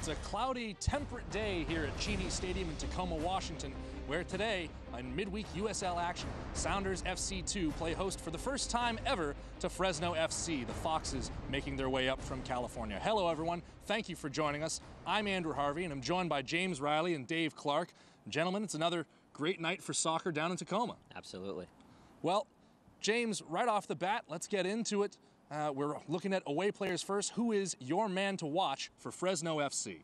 It's a cloudy, temperate day here at Cheney Stadium in Tacoma, Washington, where today, in midweek USL action, Sounders FC2 play host for the first time ever to Fresno FC, the Foxes making their way up from California. Hello, everyone. Thank you for joining us. I'm Andrew Harvey, and I'm joined by James Riley and Dave Clark. Gentlemen, it's another great night for soccer down in Tacoma. Absolutely. Well, James, right off the bat, let's get into it. We're looking at away players first. Who is your man to watch for Fresno FC?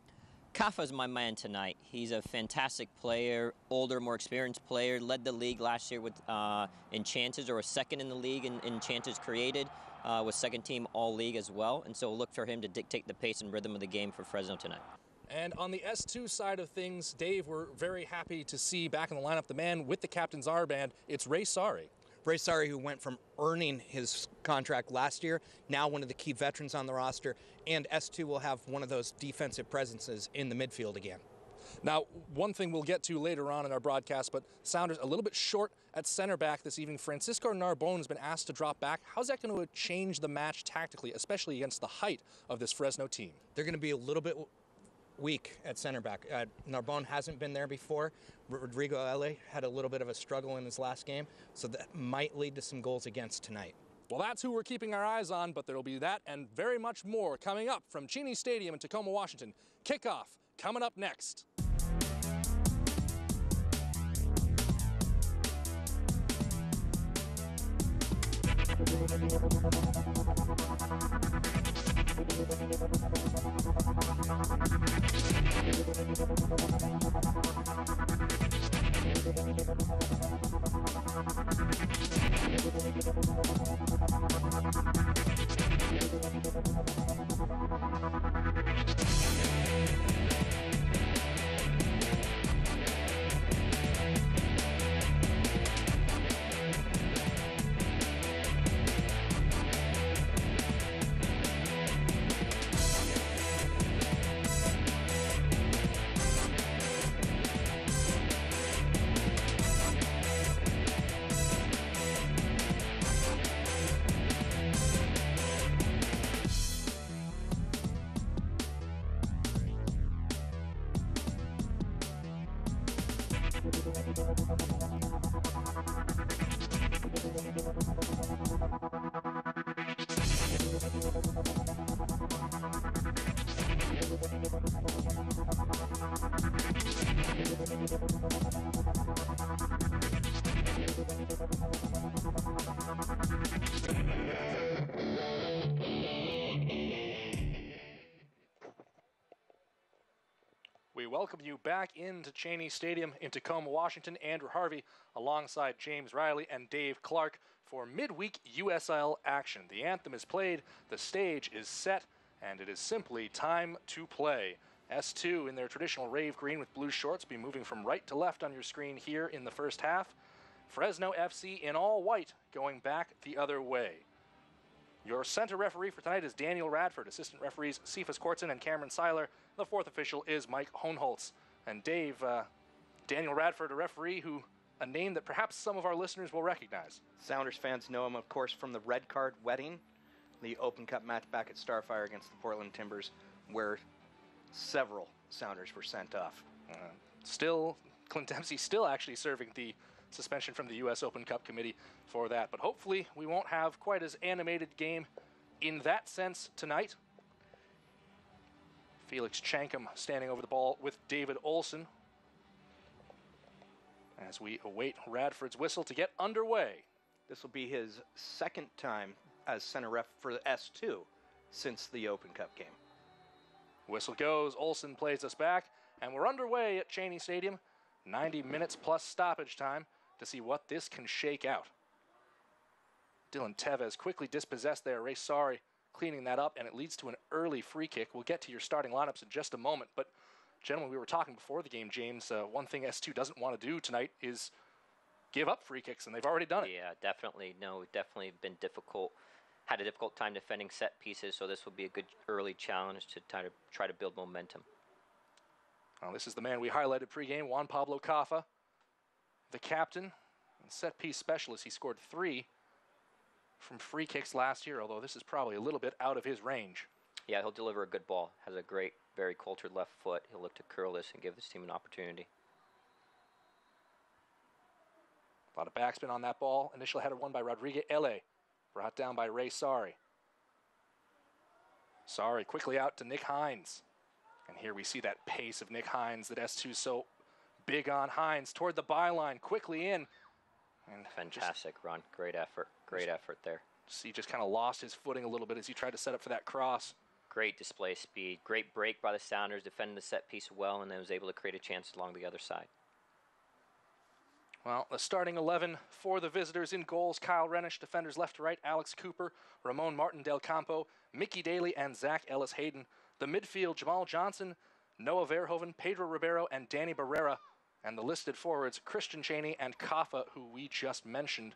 Kafa's my man tonight. He's a fantastic player, older, more experienced player, led the league last year with in chances, or was second in the league in chances created, was second team all-league as well, and so look for him to dictate the pace and rhythm of the game for Fresno tonight. And on the S2 side of things, Dave, we're very happy to see back in the lineup the man with the captain's R-band. It's Ray Sari. Ray Sari, who went from earning his contract last year, now one of the key veterans on the roster, and S2 will have one of those defensive presences in the midfield again. Now, one thing we'll get to later on in our broadcast, but Sounders a little bit short at center back this evening. Francisco Narbonne has been asked to drop back. How's that going to change the match tactically, especially against the height of this Fresno team? They're going to be a little bit weak at center back. Narbonne hasn't been there before. Rodrigo L.A. had a little bit of a struggle in his last game, so that might lead to some goals against tonight. Well, that's who we're keeping our eyes on, but there will be that and very much more coming up from Cheney Stadium in Tacoma, Washington. Kickoff coming up next. We welcome you back into Cheney Stadium in Tacoma, Washington. Andrew Harvey alongside James Riley and Dave Clark for midweek USL action. The anthem is played, the stage is set, and it is simply time to play. S2 in their traditional rave green with blue shorts be moving from right to left on your screen here in the first half. Fresno FC in all white going back the other way. Your center referee for tonight is Daniel Radford. Assistant referees Cephas Kortzen and Cameron Seiler. The fourth official is Mike Hohenholtz. And Dave, Daniel Radford, a referee a name that perhaps some of our listeners will recognize. Sounders fans know him, of course, from the Red Card Wedding, the Open Cup match back at Starfire against the Portland Timbers, where several Sounders were sent off. Clint Dempsey still actually serving the suspension from the U.S. Open Cup Committee for that. But hopefully we won't have quite as animated game in that sense tonight. Felix Chankum standing over the ball with David Olson as we await Radford's whistle to get underway. This will be his second time as center ref for the S2 since the Open Cup game. Whistle goes, Olson plays us back, and we're underway at Cheney Stadium. 90 minutes plus stoppage time to see what this can shake out. Dylan Tevez quickly dispossessed there. Ray Sari cleaning that up, and it leads to an early free kick. We'll get to your starting lineups in just a moment, but gentlemen, we were talking before the game, James, one thing S2 doesn't want to do tonight is give up free kicks, and they've already done it. Yeah, definitely. No, definitely been difficult. Had a difficult time defending set pieces, so this will be a good early challenge to try to build momentum. Well, this is the man we highlighted pregame, Juan Pablo Kafa, the captain and set piece specialist. He scored 3 from free kicks last year, although this is probably a little bit out of his range. Yeah, he'll deliver a good ball. Has a great, very cultured left foot. He'll look to curl this and give this team an opportunity. A lot of backspin on that ball. Initial header won by Rodriguez Ele. Brought down by Ray Sari. Sari quickly out to Nick Hinds. And here we see that pace of Nick Hinds that S2 is so big on. Hinds toward the byline, quickly in. And fantastic run. Great effort. Great effort there. He just kind of lost his footing a little bit as he tried to set up for that cross. Great display speed. Great break by the Sounders, defending the set piece well, and then was able to create a chance along the other side. Well, the starting 11 for the visitors: in goals, Kyle Renish; defenders left to right, Alex Cooper, Ramon Martin Del Campo, Mickey Daly, and Zach Ellis Hayden. The midfield: Jamal Johnson, Noah Verhoeven, Pedro Ribeiro, and Danny Barrera. And the listed forwards: Christian Cheney and Kaffa, who we just mentioned.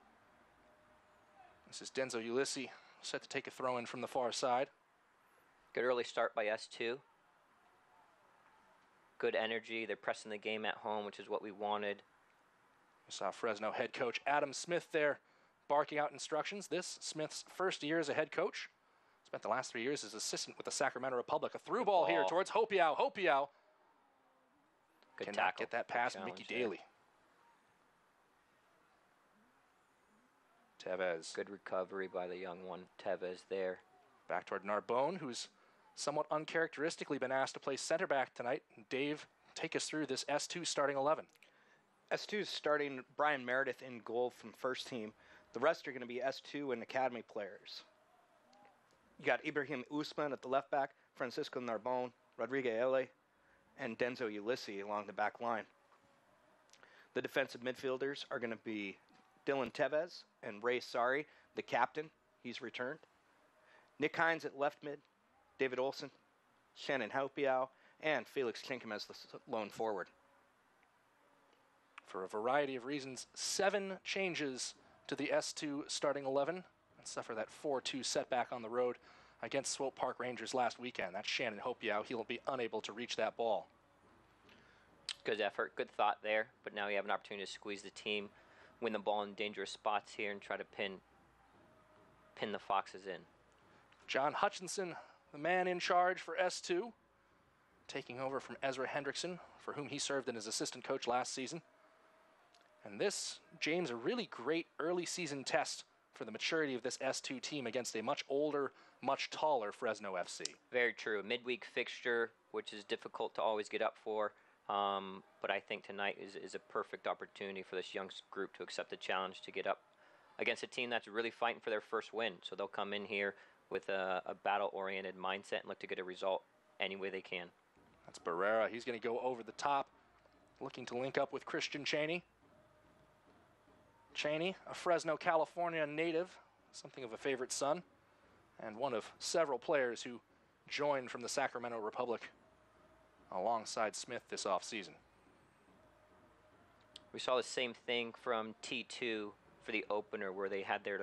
This is Denzo Ulysses, set to take a throw in from the far side. Good early start by S2. Good energy. They're pressing the game at home, which is what we wanted. We saw Fresno head coach Adam Smith there barking out instructions. This, Smith's first year as a head coach. Spent the last 3 years as assistant with the Sacramento Republic. A through ball here towards Hopiau. Hopiau cannot tackle. Get that past Mickey Daly. Tevez. Good recovery by the young one, Tevez there. Back toward Narbonne, who's somewhat uncharacteristically been asked to play center back tonight. Dave, take us through this S2 starting 11. S2 is starting Brian Meredith in goal from first team. The rest are going to be S2 and academy players. You got Ibrahim Usman at the left back, Francisco Narbonne, Rodriguez Ele, and Denzo Ulysses along the back line. The defensive midfielders are going to be Dylan Tevez and Ray Sari, the captain. He's returned. Nick Hinds at left mid, David Olson, Shannon Hopiau, and Felix Chinkum as the lone forward. For a variety of reasons, 7 changes to the S2 starting 11 and suffer that 4-2 setback on the road against Swope Park Rangers last weekend. That's Shannon Hopiau. He'll be unable to reach that ball. Good effort, good thought there, but now you have an opportunity to squeeze the team, win the ball in dangerous spots here, and try to pin the Foxes in. John Hutchinson, the man in charge for S2, taking over from Ezra Hendrickson, for whom he served as assistant coach last season. And this, James, a really great early season test for the maturity of this S2 team against a much older, much taller Fresno FC. Very true. A midweek fixture, which is difficult to always get up for. But I think tonight is a perfect opportunity for this young group to accept the challenge to get up against a team that's really fighting for their first win. So they'll come in here with a battle-oriented mindset and look to get a result any way they can. That's Barrera. He's going to go over the top, looking to link up with Christian Cheney. Cheney, a Fresno, California native, something of a favorite son, and one of several players who joined from the Sacramento Republic alongside Smith this offseason. We saw the same thing from T2 for the opener, where they had their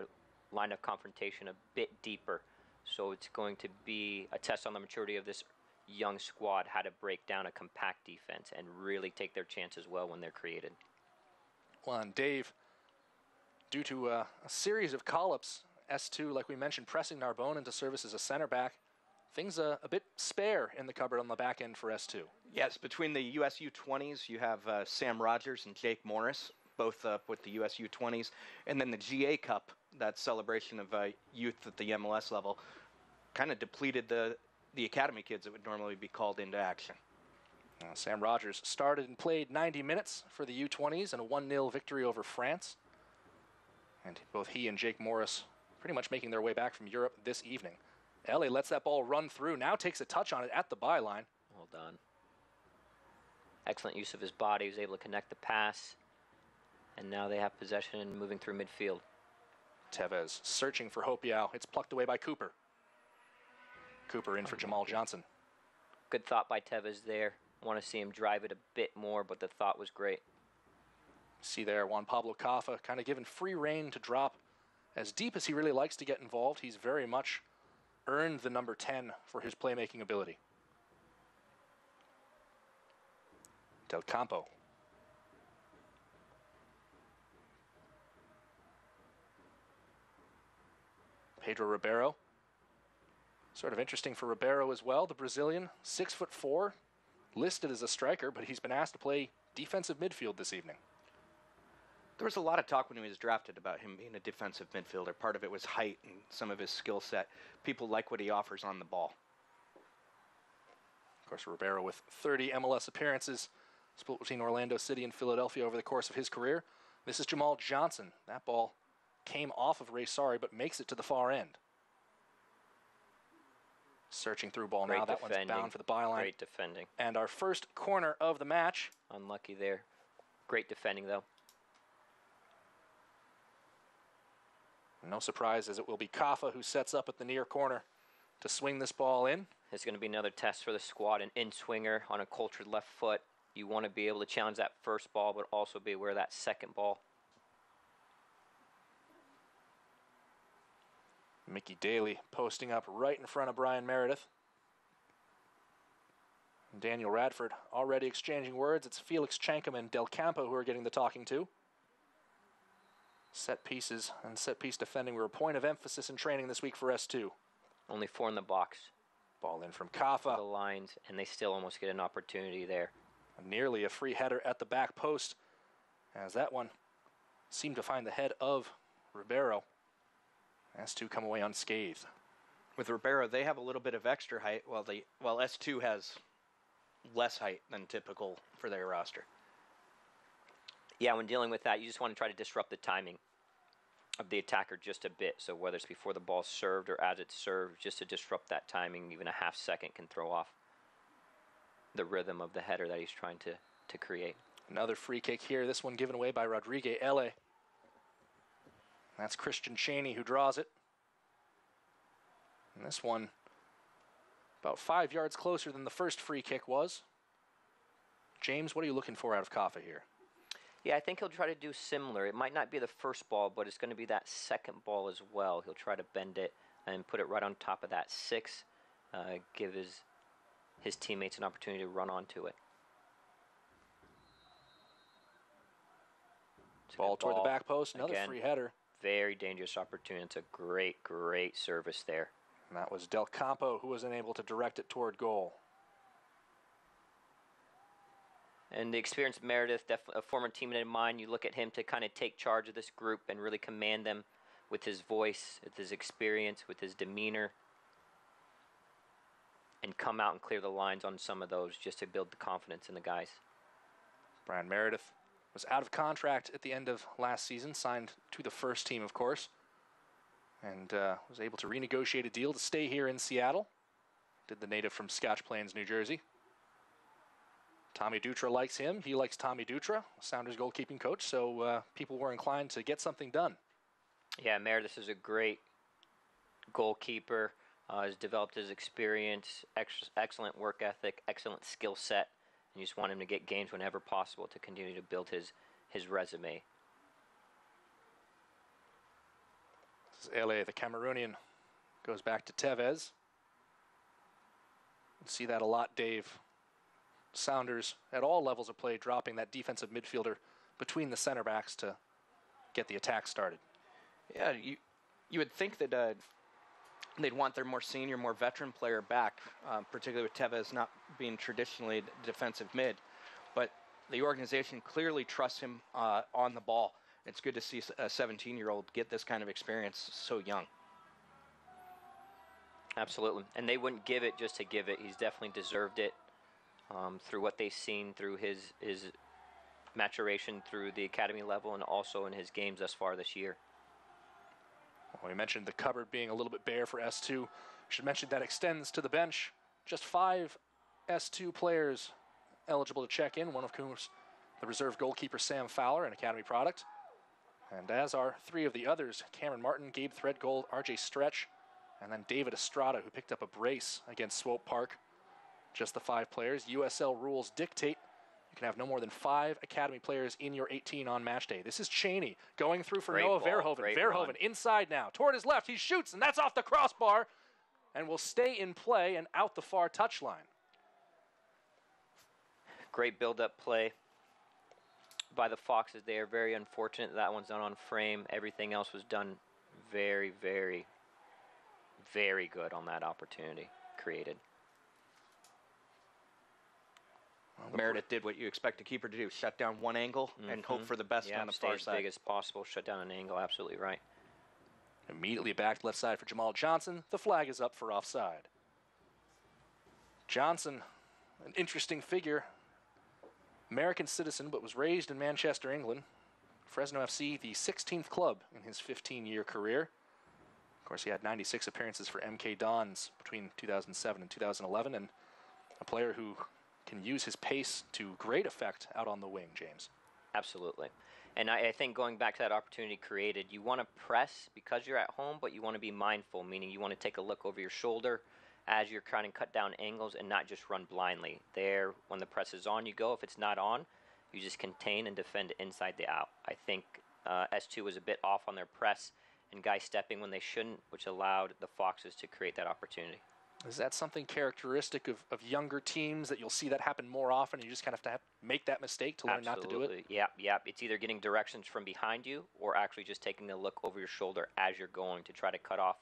line of confrontation a bit deeper. So it's going to be a test on the maturity of this young squad, how to break down a compact defense and really take their chances well when they're created. Well, and Dave, due to a series of call-ups, S2, like we mentioned, pressing Narbonne into service as a center back, things a bit spare in the cupboard on the back end for S2. Yes, between the US U20s, you have Sam Rogers and Jake Morris, both up with the US U20s, and then the GA Cup, that celebration of youth at the MLS level, kind of depleted the academy kids that would normally be called into action. Sam Rogers started and played 90 minutes for the U20s in a 1-0 victory over France. And both he and Jake Morris pretty much making their way back from Europe this evening. Ellie lets that ball run through, now takes a touch on it at the byline. Well done. Excellent use of his body. He was able to connect the pass. And now they have possession and moving through midfield. Tevez searching for Hopiau. It's plucked away by Cooper. Cooper in for Jamal Johnson. Good thought by Tevez there. Want to see him drive it a bit more, but the thought was great. See there, Juan Pablo Caffa kind of given free rein to drop as deep as he really likes to get involved. He's very much earned the number 10 for his playmaking ability. Del Campo. Pedro Ribeiro. Sort of interesting for Ribeiro as well. The Brazilian, 6'4", listed as a striker, but he's been asked to play defensive midfield this evening. There was a lot of talk when he was drafted about him being a defensive midfielder. Part of it was height and some of his skill set. People like what he offers on the ball. Of course, Ribeiro with 30 MLS appearances, split between Orlando City and Philadelphia over the course of his career. This is Jamal Johnson. That ball came off of Ray Sari, but makes it to the far end. Searching through ball now. That one's bound for the byline. Great defending. And our first corner of the match. Unlucky there. Great defending, though. No surprise, as it will be Kaffa who sets up at the near corner to swing this ball in. It's going to be another test for the squad. An in-swinger on a cultured left foot. You want to be able to challenge that first ball, but also be aware of that second ball. Mickey Daly posting up right in front of Brian Meredith. Daniel Radford already exchanging words. It's Felix Chankum and Del Campo who are getting the talking to. Set pieces and set piece defending were a point of emphasis in training this week for S2. Only 4 in the box. Ball in from Kaffa. The lines, and they still almost get an opportunity there. Nearly a free header at the back post, as that one seemed to find the head of Ribeiro. S2 come away unscathed. With Ribeiro, they have a little bit of extra height, while S2 has less height than typical for their roster. Yeah, when dealing with that, you just want to try to disrupt the timing of the attacker just a bit. So whether it's before the ball's served or as it's served, just to disrupt that timing, even a half second can throw off the rhythm of the header that he's trying to create. Another free kick here, this one given away by Rodrigue Ele. That's Christian Cheney who draws it. And this one about 5 yards closer than the first free kick was. James, what are you looking for out of Kaffa here? Yeah, I think he'll try to do similar. It might not be the first ball, but it's going to be that second ball as well. He'll try to bend it and put it right on top of that 6, give his teammates an opportunity to run onto it. Ball toward the back post, another free header. Very dangerous opportunity. It's a great, great service there. And that was Del Campo who was unable to direct it toward goal. And the experienced Meredith, a former teammate of mine, you look at him to kind of take charge of this group and really command them with his voice, with his experience, with his demeanor, and come out and clear the lines on some of those just to build the confidence in the guys. Brian Meredith was out of contract at the end of last season, signed to the first team, of course, and was able to renegotiate a deal to stay here in Seattle. Did the native from Scotch Plains, New Jersey. Tommy Dutra likes him. He likes Tommy Dutra, Sounders goalkeeping coach, so people were inclined to get something done. Yeah, Meredith is a great goalkeeper, has developed his experience, excellent work ethic, excellent skill set, and you just want him to get games whenever possible to continue to build his resume. This is Ele, the Cameroonian, goes back to Tevez. You see that a lot, Dave. Sounders at all levels of play dropping that defensive midfielder between the center backs to get the attack started. Yeah, you would think that they'd want their more senior, more veteran player back, particularly with Tevez not being traditionally defensive mid. But the organization clearly trusts him on the ball. It's good to see a 17-year-old get this kind of experience so young. Absolutely. And they wouldn't give it just to give it. He's definitely deserved it. Through what they've seen through his maturation through the academy level and also in his games thus far this year. Well, we mentioned the cupboard being a little bit bare for S2. Should mention that extends to the bench. Just 5 S2 players eligible to check in, one of whom is the reserve goalkeeper Sam Fowler, an academy product. And as are 3 of the others, Cameron Martin, Gabe Threadgold, RJ Stretch, and then David Estrada, who picked up a brace against Swope Park. Just the 5 players. USL rules dictate you can have no more than 5 academy players in your 18 on match day. This is Cheney going through for Noah Verhoeven. Verhoeven inside now. Toward his left. He shoots, and that's off the crossbar and will stay in play and out the far touchline. Great build-up play by the Foxes. They are very unfortunate that one's not on frame. Everything else was done very, very, very good on that opportunity created. Well, Meredith did what you expect a keeper to do, shut down one angle and hope for the best on the far stay as big as possible, shut down an angle, absolutely right. Immediately back left side for Jamal Johnson. The flag is up for offside. Johnson, an interesting figure. American citizen, but was raised in Manchester, England. Fresno FC, the 16th club in his 15-year career. Of course, he had 96 appearances for MK Dons between 2007 and 2011, and a player who can use his pace to great effect out on the wing, James. Absolutely. And I think going back to that opportunity created, you want to press because you're at home, but you want to be mindful, meaning you want to take a look over your shoulder as you're trying to cut down angles and not just run blindly. There, when the press is on, you go. If it's not on, you just contain and defend inside the out. I think S2 was a bit off on their press and guys stepping when they shouldn't, which allowed the Foxes to create that opportunity. Is that something characteristic of younger teams that you'll see that happen more often, and you just kind of have to make that mistake to learn not to do it? Yep. It's either getting directions from behind you or actually just taking a look over your shoulder as you're going to try to cut off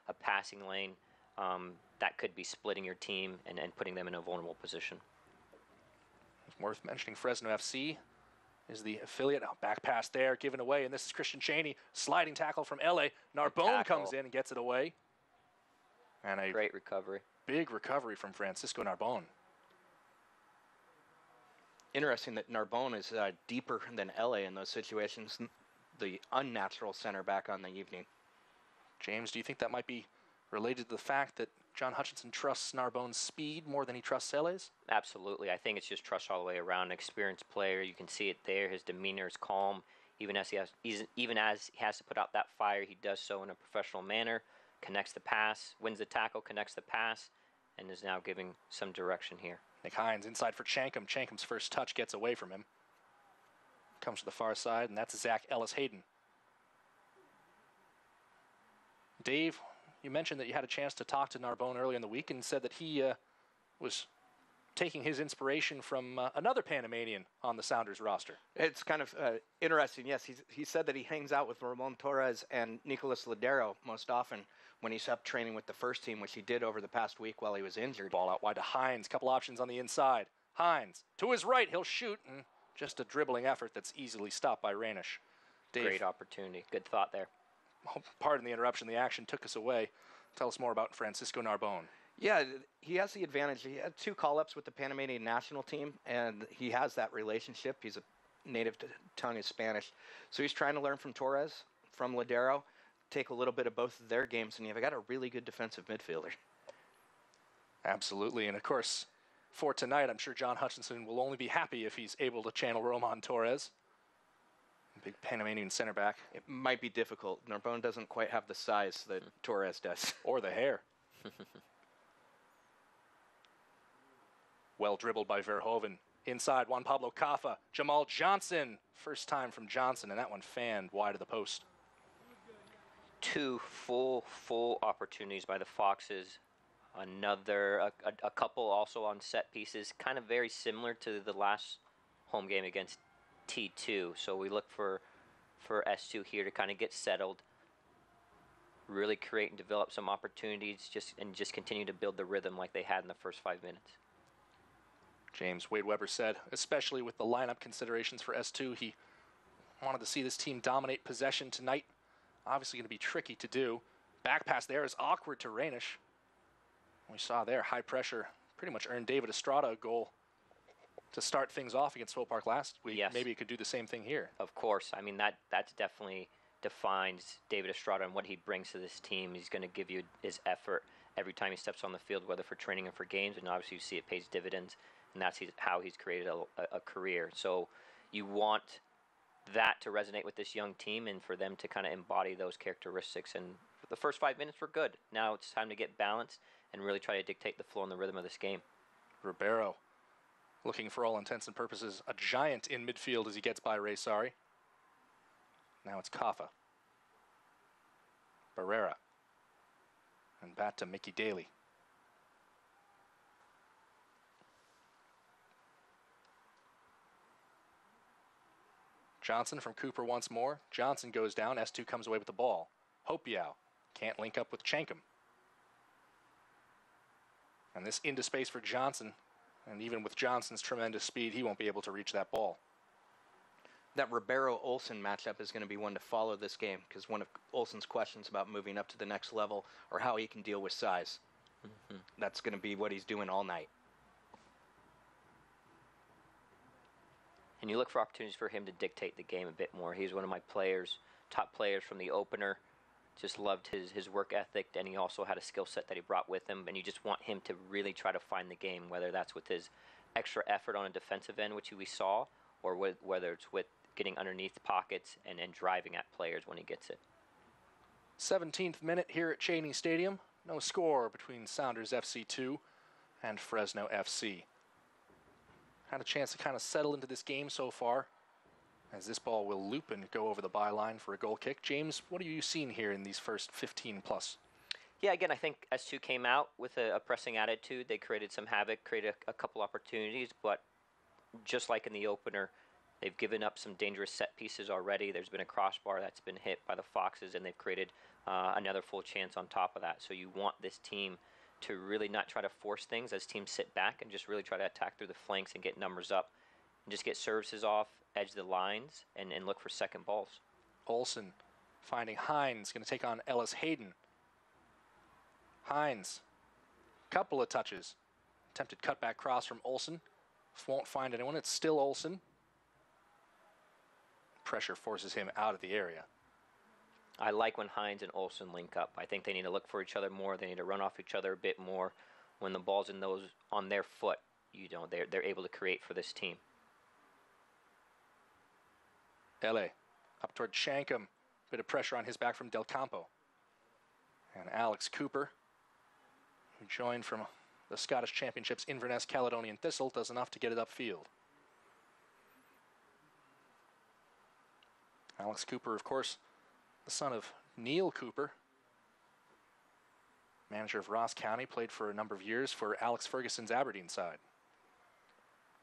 a passing lane that could be splitting your team and putting them in a vulnerable position. It's worth mentioning Fresno FC is the affiliate. Oh, back pass there, given away, and this is Christian Cheney, sliding tackle from LA. Narbonne comes in and gets it away. And a great recovery. Big recovery from Francisco Narbonne. Interesting that Narbonne is deeper than LA in those situations, the unnatural center back on the evening. James, do you think that might be related to the fact that John Hutchinson trusts Narbonne's speed more than he trusts LA's? Absolutely. I think it's just trust all the way around. An experienced player, you can see it there. His demeanor is calm. Even as he has to put out that fire, he does so in a professional manner. Connects the pass, wins the tackle, connects the pass, and is now giving some direction here. Nick Hinds inside for Chankum. Chankum's first touch gets away from him. Comes to the far side, and that's Zach Ellis-Hayden. Dave, you mentioned that you had a chance to talk to Narbonne earlier in the week and said that he was taking his inspiration from another Panamanian on the Sounders roster. It's kind of interesting. Yes, he said that he hangs out with Ramon Torres and Nicolas Ladero most often when he's up training with the first team, which he did over the past week while he was injured. Ball out wide to Hinds. Couple options on the inside. Hinds to his right. He'll shoot, and just a dribbling effort that's easily stopped by Rainish. Dave, great opportunity. Good thought there. Pardon the interruption. The action took us away. Tell us more about Francisco Narbonne. Yeah, he has the advantage. He had 2 call-ups with the Panamanian national team, and he has that relationship. He's a native tongue is Spanish. So he's trying to learn from Torres, from Ladero, take a little bit of both of their games, and you've got a really good defensive midfielder. Absolutely, and of course, for tonight, I'm sure John Hutchinson will only be happy if he's able to channel Roman Torres. Big Panamanian center back. It might be difficult. Narbonne doesn't quite have the size that Torres does. Or the hair. Well dribbled by Verhoeven. Inside, Juan Pablo Caffa. Jamal Johnson. First time from Johnson, and that one fanned wide of the post. 2 full opportunities by the Foxes. A couple also on set pieces, kind of very similar to the last home game against T2. So we look for S2 here to kind of get settled, really create and develop some opportunities, just continue to build the rhythm like they had in the first 5 minutes. James Wade Weber said, especially with the lineup considerations for S2, he wanted to see this team dominate possession tonight. Obviously going to be tricky to do. Back pass there is awkward to Rainish. We saw there, high pressure, pretty much earned David Estrada a goal to start things off against Swope Park last week. Yes. Maybe he could do the same thing here. Of course. I mean, that's definitely defines David Estrada and what he brings to this team. He's going to give you his effort every time he steps on the field, whether for training or for games, and obviously you see it pays dividends, and that's how he's created a career. So you want that to resonate with this young team and for them to kind of embody those characteristics. And the first 5 minutes were good. Now it's time to get balanced and really try to dictate the flow and the rhythm of this game. Ribeiro, looking for all intents and purposes, a giant in midfield as he gets by Ray Sari. Now it's Caffa. Barrera. And back to Mickey Daly. Johnson from Cooper once more. Johnson goes down. S2 comes away with the ball. Hopiao can't link up with Chankum. And this into space for Johnson. And even with Johnson's tremendous speed, he won't be able to reach that ball. That Ribeiro-Olsen matchup is going to be one to follow this game, because one of Olsen's questions about moving up to the next level or how he can deal with size. Mm-hmm. That's going to be what he's doing all night. And you look for opportunities for him to dictate the game a bit more. He's one of my players, top players from the opener. Just loved his work ethic, and he also had a skill set that he brought with him. And you just want him to really try to find the game, whether that's with his extra effort on a defensive end, which we saw, or whether it's with getting underneath pockets and driving at players when he gets it. 17th minute here at Cheney Stadium. No score between Sounders FC 2 and Fresno FC. Had a chance to kind of settle into this game so far, as this ball will loop and go over the byline for a goal kick. James, what have you seen here in these first 15 plus? Yeah, again, I think S2 came out with a pressing attitude. They created some havoc, created a couple opportunities, but just like in the opener, they've given up some dangerous set pieces already. There's been a crossbar that's been hit by the Foxes, and they've created another full chance on top of that. So you want this team to really not try to force things as teams sit back and just really try to attack through the flanks and get numbers up and just get services off, edge the lines, and look for second balls. Olsen finding Hinds, going to take on Ellis Hayden. Hinds, couple of touches. Attempted cutback cross from Olsen. Won't find anyone. It's still Olsen. Pressure forces him out of the area. I like when Hinds and Olsen link up. I think they need to look for each other more. They need to run off each other a bit more. When the ball's on their foot, they're able to create for this team. LA up toward Shankham. Bit of pressure on his back from Del Campo. And Alex Cooper, who joined from the Scottish Championships Inverness Caledonian Thistle, does enough to get it upfield. Alex Cooper, of course, the son of Neil Cooper, manager of Ross County, played for a number of years for Alex Ferguson's Aberdeen side.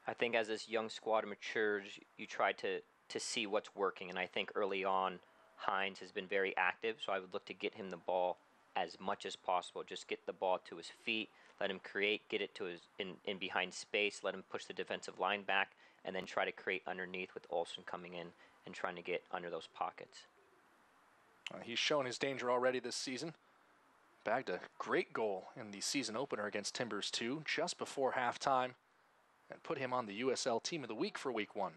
I think as this young squad matures, you try to see what's working, and I think early on, Hinds has been very active, so I would look to get him the ball as much as possible. Just get the ball to his feet, let him create, get it to his in behind space, let him push the defensive line back, and then try to create underneath with Olsen coming in and trying to get under those pockets. He's shown his danger already this season. Bagged a great goal in the season opener against Timbers 2 just before halftime and put him on the USL Team of the Week for Week 1.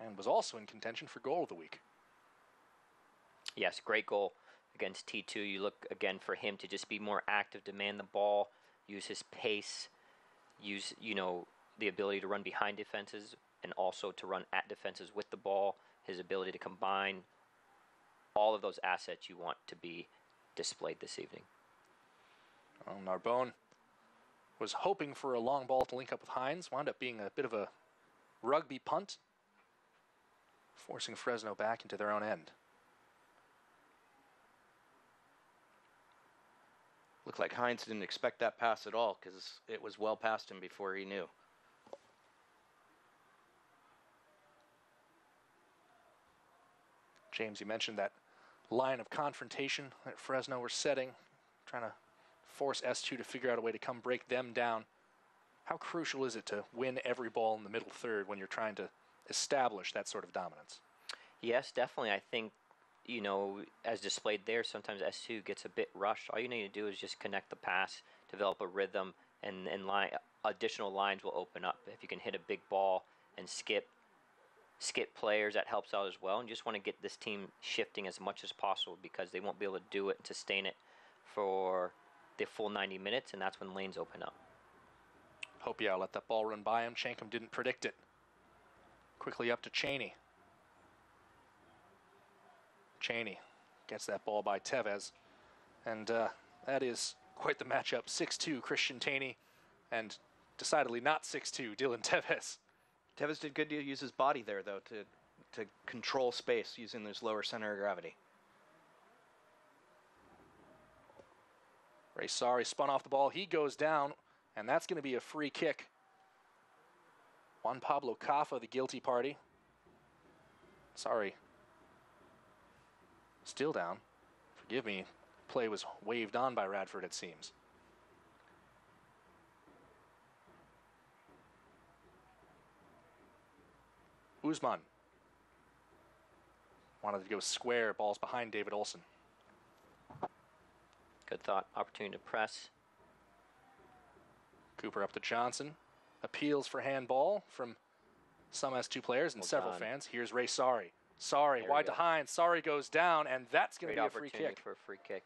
And was also in contention for Goal of the Week. Yes, great goal against T2. You look again for him to just be more active, demand the ball, use his pace, use the ability to run behind defenses and also to run at defenses with the ball, his ability to combine. All of those assets you want to be displayed this evening. Well, Narbonne was hoping for a long ball to link up with Hinds. Wound up being a bit of a rugby punt, forcing Fresno back into their own end. Looked like Hinds didn't expect that pass at all, because it was well past him before he knew. James, you mentioned that line of confrontation that Fresno were setting, trying to force S2 to figure out a way to come break them down. How crucial is it to win every ball in the middle third when you're trying to establish that sort of dominance? Yes, definitely. I think, as displayed there, sometimes S2 gets a bit rushed. All you need to do is just connect the pass, develop a rhythm, and additional lines will open up. If you can hit a big ball and skip players, that helps out as well. And just want to get this team shifting as much as possible, because they won't be able to do it and sustain it for the full 90 minutes, and that's when lanes open up. Hopia let that ball run by him. Shankham didn't predict it. Quickly up to Cheney. Cheney gets that ball by Tevez. And that is quite the matchup. 6'2", Christian Taney, and decidedly not 6'2", Dylan Tevez. Tevez did good to use his body there, though, to control space using his lower center of gravity. Ray Sari spun off the ball. He goes down, and that's going to be a free kick. Juan Pablo Cafa, the guilty party. Sorry. Still down. Forgive me. Play was waved on by Radford, it seems. Uzman. Wanted to go square. Ball's behind David Olson. Good thought. Opportunity to press. Cooper up to Johnson. Appeals for handball from some S2 players and several fans. Here's Ray Sari. Sari wide to Hinds. Sari goes down, and that's going to be a free kick. For a free kick.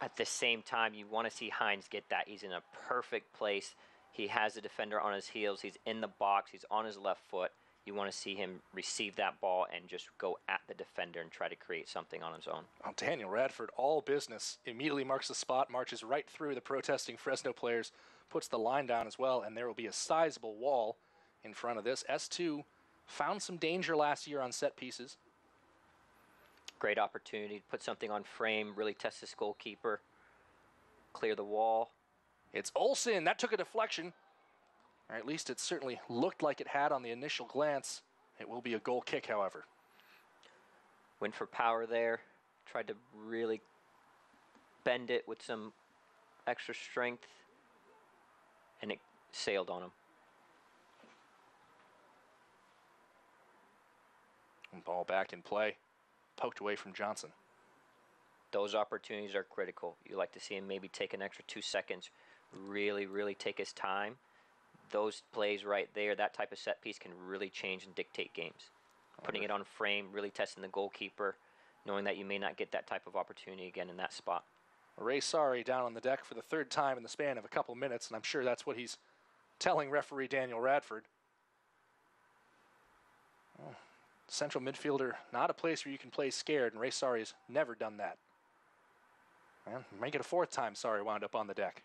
At the same time, you want to see Hinds get that. He's in a perfect place. He has the defender on his heels. He's in the box. He's on his left foot. You want to see him receive that ball and just go at the defender and try to create something on his own. Oh, Daniel Radford, all business, immediately marks the spot, marches right through the protesting Fresno players, puts the line down as well, and there will be a sizable wall in front of this. S2 found some danger last year on set pieces. Great opportunity to put something on frame, really test this goalkeeper, clear the wall. It's Olsen. That took a deflection. Or at least it certainly looked like it had on the initial glance. It will be a goal kick, however. Went for power there. Tried to really bend it with some extra strength, and it sailed on him. And ball back in play. Poked away from Johnson. Those opportunities are critical. You like to see him maybe take an extra 2 seconds, really, really take his time. Those plays right there, that type of set piece can really change and dictate games. Putting it on frame, really testing the goalkeeper, knowing that you may not get that type of opportunity again in that spot. Ray Sari down on the deck for the third time in the span of a couple minutes, and I'm sure that's what he's telling referee Daniel Radford. Oh, central midfielder, not a place where you can play scared, and Ray Sari's never done that. Well, make it a fourth time Sari wound up on the deck.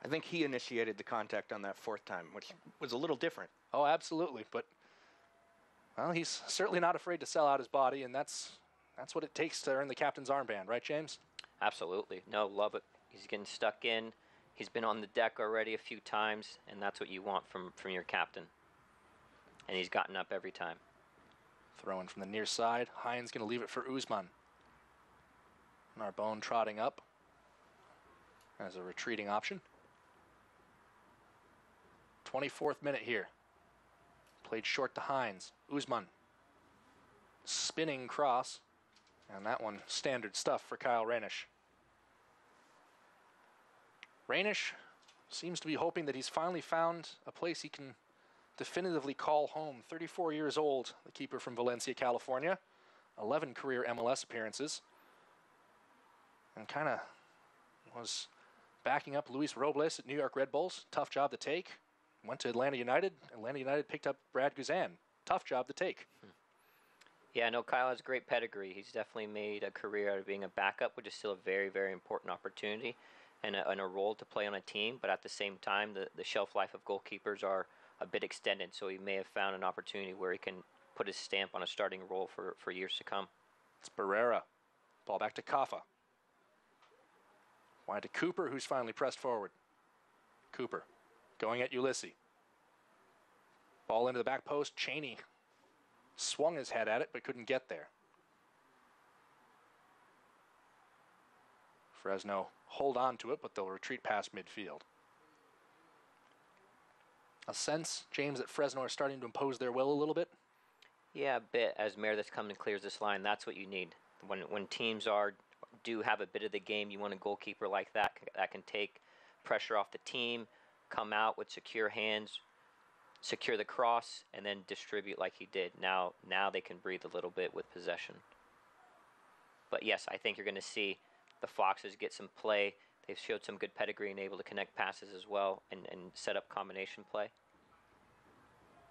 I think he initiated the contact on that fourth time, which was a little different. Oh, absolutely, but well, he's certainly not afraid to sell out his body, and that's what it takes to earn the captain's armband, right, James? Absolutely. No, love it. He's getting stuck in. He's been on the deck already a few times, and that's what you want from your captain. And he's gotten up every time. Throwing from the near side. Hinds going to leave it for Uzman. Narbonne trotting up as a retreating option. 24th minute here. Played short to Hinds. Uzman. Spinning cross. And that one, standard stuff for Kyle Rainish. Rainish seems to be hoping that he's finally found a place he can definitively call home. 34 years old, the keeper from Valencia, California. 11 career MLS appearances. And kind of was backing up Luis Robles at New York Red Bulls. Tough job to take. Went to Atlanta United. Atlanta United picked up Brad Guzan. Tough job to take. Yeah, no, Kyle has great pedigree. He's definitely made a career out of being a backup, which is still a very, very important opportunity and a role to play on a team. But at the same time, the shelf life of goalkeepers are a bit extended, so he may have found an opportunity where he can put his stamp on a starting role for years to come. It's Barrera. Ball back to Kaffa. Wide to Cooper, who's finally pressed forward. Cooper going at Ulysses. Ball into the back post. Cheney swung his head at it, but couldn't get there. Fresno hold on to it, but they'll retreat past midfield. A sense, James, that Fresno are starting to impose their will a little bit? Yeah, a bit. As Meredith comes and clears this line, that's what you need. When teams do have a bit of the game, you want a goalkeeper like that can take pressure off the team, come out with secure hands, secure the cross, and then distribute like he did. Now they can breathe a little bit with possession. But yes, I think you're going to see the Foxes get some play. They've showed some good pedigree and able to connect passes as well and set up combination play.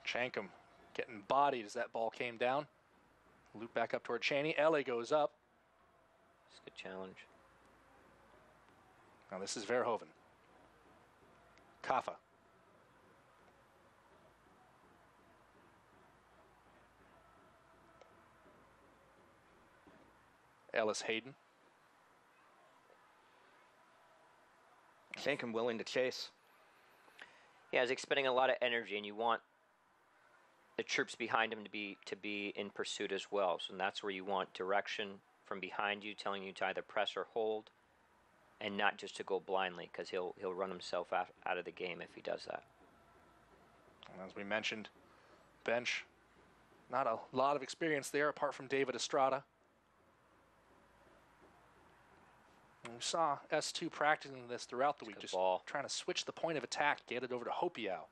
Chankum getting bodied as that ball came down. Loop back up toward Cheney. Ele goes up. It's a good challenge. Now this is Verhoeven. Kaffa. Ellis Hayden. I think I'm willing to chase. Yeah, he's expending a lot of energy, and you want the troops behind him to be in pursuit as well. So that's where you want direction from behind you, telling you to either press or hold, and not just to go blindly, because he'll run himself out of the game if he does that. And as we mentioned, bench. Not a lot of experience there apart from David Estrada. And we saw S2 practicing this throughout the week, just trying to switch the point of attack, get it over to Hopiau.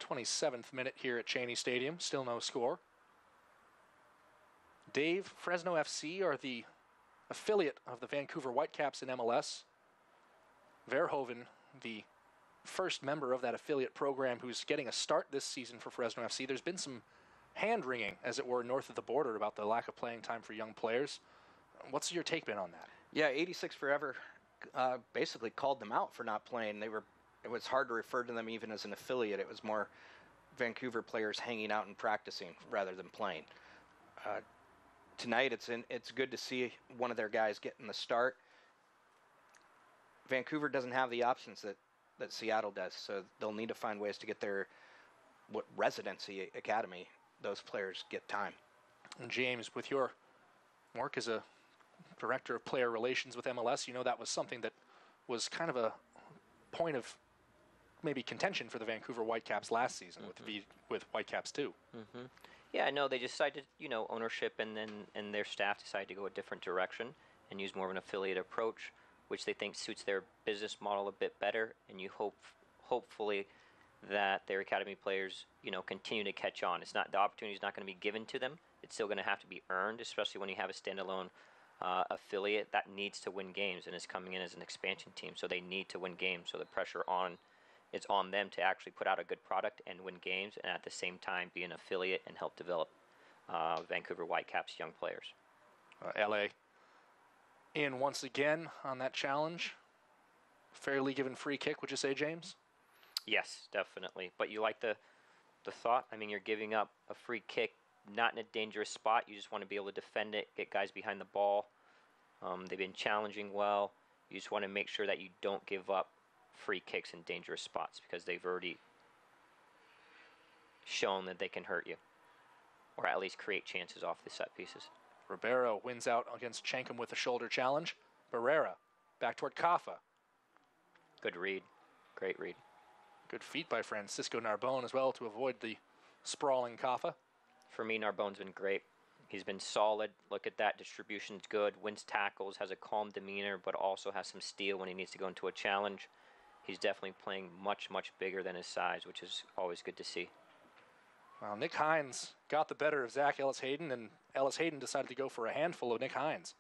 '27th minute here at Cheney Stadium, still no score. Dave, Fresno FC are the affiliate of the Vancouver Whitecaps in MLS. Verhoeven, the first member of that affiliate program who's getting a start this season for Fresno FC. There's been some hand-wringing, as it were, north of the border about the lack of playing time for young players. What's your take been on that? Yeah, 86 Forever basically called them out for not playing. It was hard to refer to them even as an affiliate. It was more Vancouver players hanging out and practicing rather than playing. Tonight, it's good to see one of their guys getting the start. Vancouver doesn't have the options that Seattle does, so they'll need to find ways to get their residency academy. Those players get time. And James, with your work as a director of player relations with MLS, you know that was something that was kind of a point of maybe contention for the Vancouver Whitecaps last season with Whitecaps 2. Yeah, no, they decided, ownership and their staff decided to go a different direction and use more of an affiliate approach, which they think suits their business model a bit better. And you hopefully that their academy players, continue to catch on. It's not, the opportunity is not going to be given to them. It's still going to have to be earned, especially when you have a standalone affiliate that needs to win games and is coming in as an expansion team. So they need to win games. So the pressure it's on them to actually put out a good product and win games, and at the same time be an affiliate and help develop Vancouver Whitecaps young players. LA in once again on that challenge. Fairly given free kick, would you say, James? Yes, definitely. But you like the thought? I mean, you're giving up a free kick, not in a dangerous spot. You just want to be able to defend it, get guys behind the ball. They've been challenging well. You just want to make sure that you don't give up free kicks in dangerous spots because they've already shown that they can hurt you or at least create chances off the set pieces. Ribeiro wins out against Chenkum with a shoulder challenge. Barrera back toward Kafa. Good read. Great read. Good feet by Francisco Narbonne as well to avoid the sprawling Kafa. For me, Narbonne's been great. He's been solid. Look at that. Distribution's good. Wins tackles, has a calm demeanor, but also has some steel when he needs to go into a challenge. He's definitely playing much, much bigger than his size, which is always good to see. Well, Nick Hinds got the better of Zach Ellis-Hayden, and Ellis-Hayden decided to go for a handful of Nick Hinds.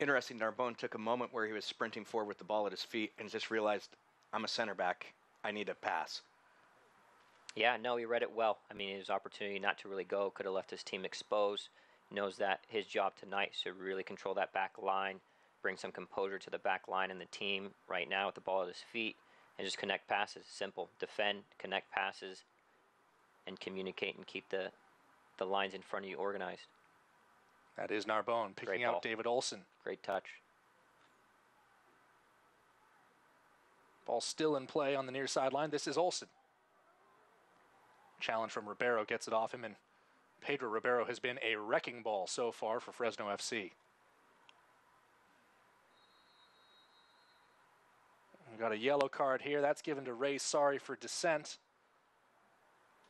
Interesting, Narbonne took a moment where he was sprinting forward with the ball at his feet and just realized, I'm a center back. I need a pass. Yeah, no, he read it well. I mean, his opportunity not to really go could have left his team exposed. He knows that his job tonight is to really control that back line, bring some composure to the back line and the team right now with the ball at his feet, and just connect passes. Simple. Defend, connect passes, and communicate and keep the lines in front of you organized. That is Narbonne picking out David Olsen. Great touch. Ball still in play on the near sideline. This is Olsen. Challenge from Ribeiro gets it off him, and Pedro Ribeiro has been a wrecking ball so far for Fresno FC. We got a yellow card here. That's given to Ray Sorry for dissent.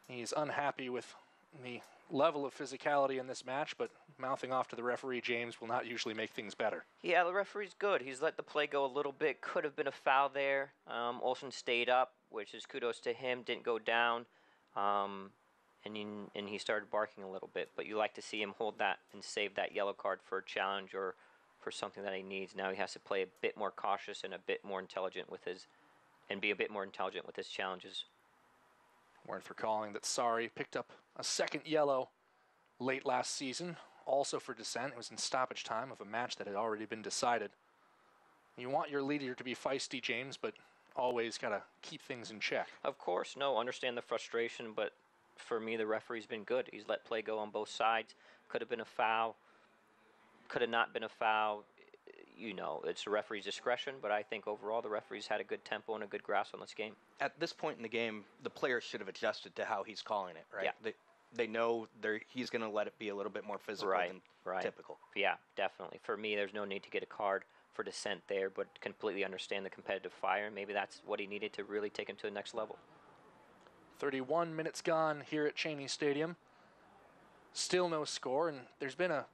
He's unhappy with the level of physicality in this match, but mouthing off to the referee, James, will not usually make things better. Yeah, the referee's good. He's let the play go a little bit. Could have been a foul there. Olsen stayed up, which is kudos to him. Didn't go down. And he started barking a little bit. But you like to see him hold that and save that yellow card for a challenge or for something that he needs. Now he has to play a bit more cautious and a bit more intelligent with his challenges. Word for calling that Sorry picked up a second yellow late last season, also for dissent. It was in stoppage time of a match that had already been decided. You want your leader to be feisty, James, but always got to keep things in check. Of course, no, understand the frustration, but for me, the referee's been good. He's let play go on both sides. Could have been a foul. Could have not been a foul. It's the referee's discretion, but I think overall the referee's had a good tempo and a good grasp on this game. At this point in the game, the players should have adjusted to how he's calling it, right? Yeah. they know he's going to let it be a little bit more physical than typical. Yeah, definitely. For me, there's no need to get a card for dissent there, but completely understand the competitive fire. Maybe that's what he needed to really take him to the next level. 31 minutes gone here at Cheney Stadium. Still no score, and there's been a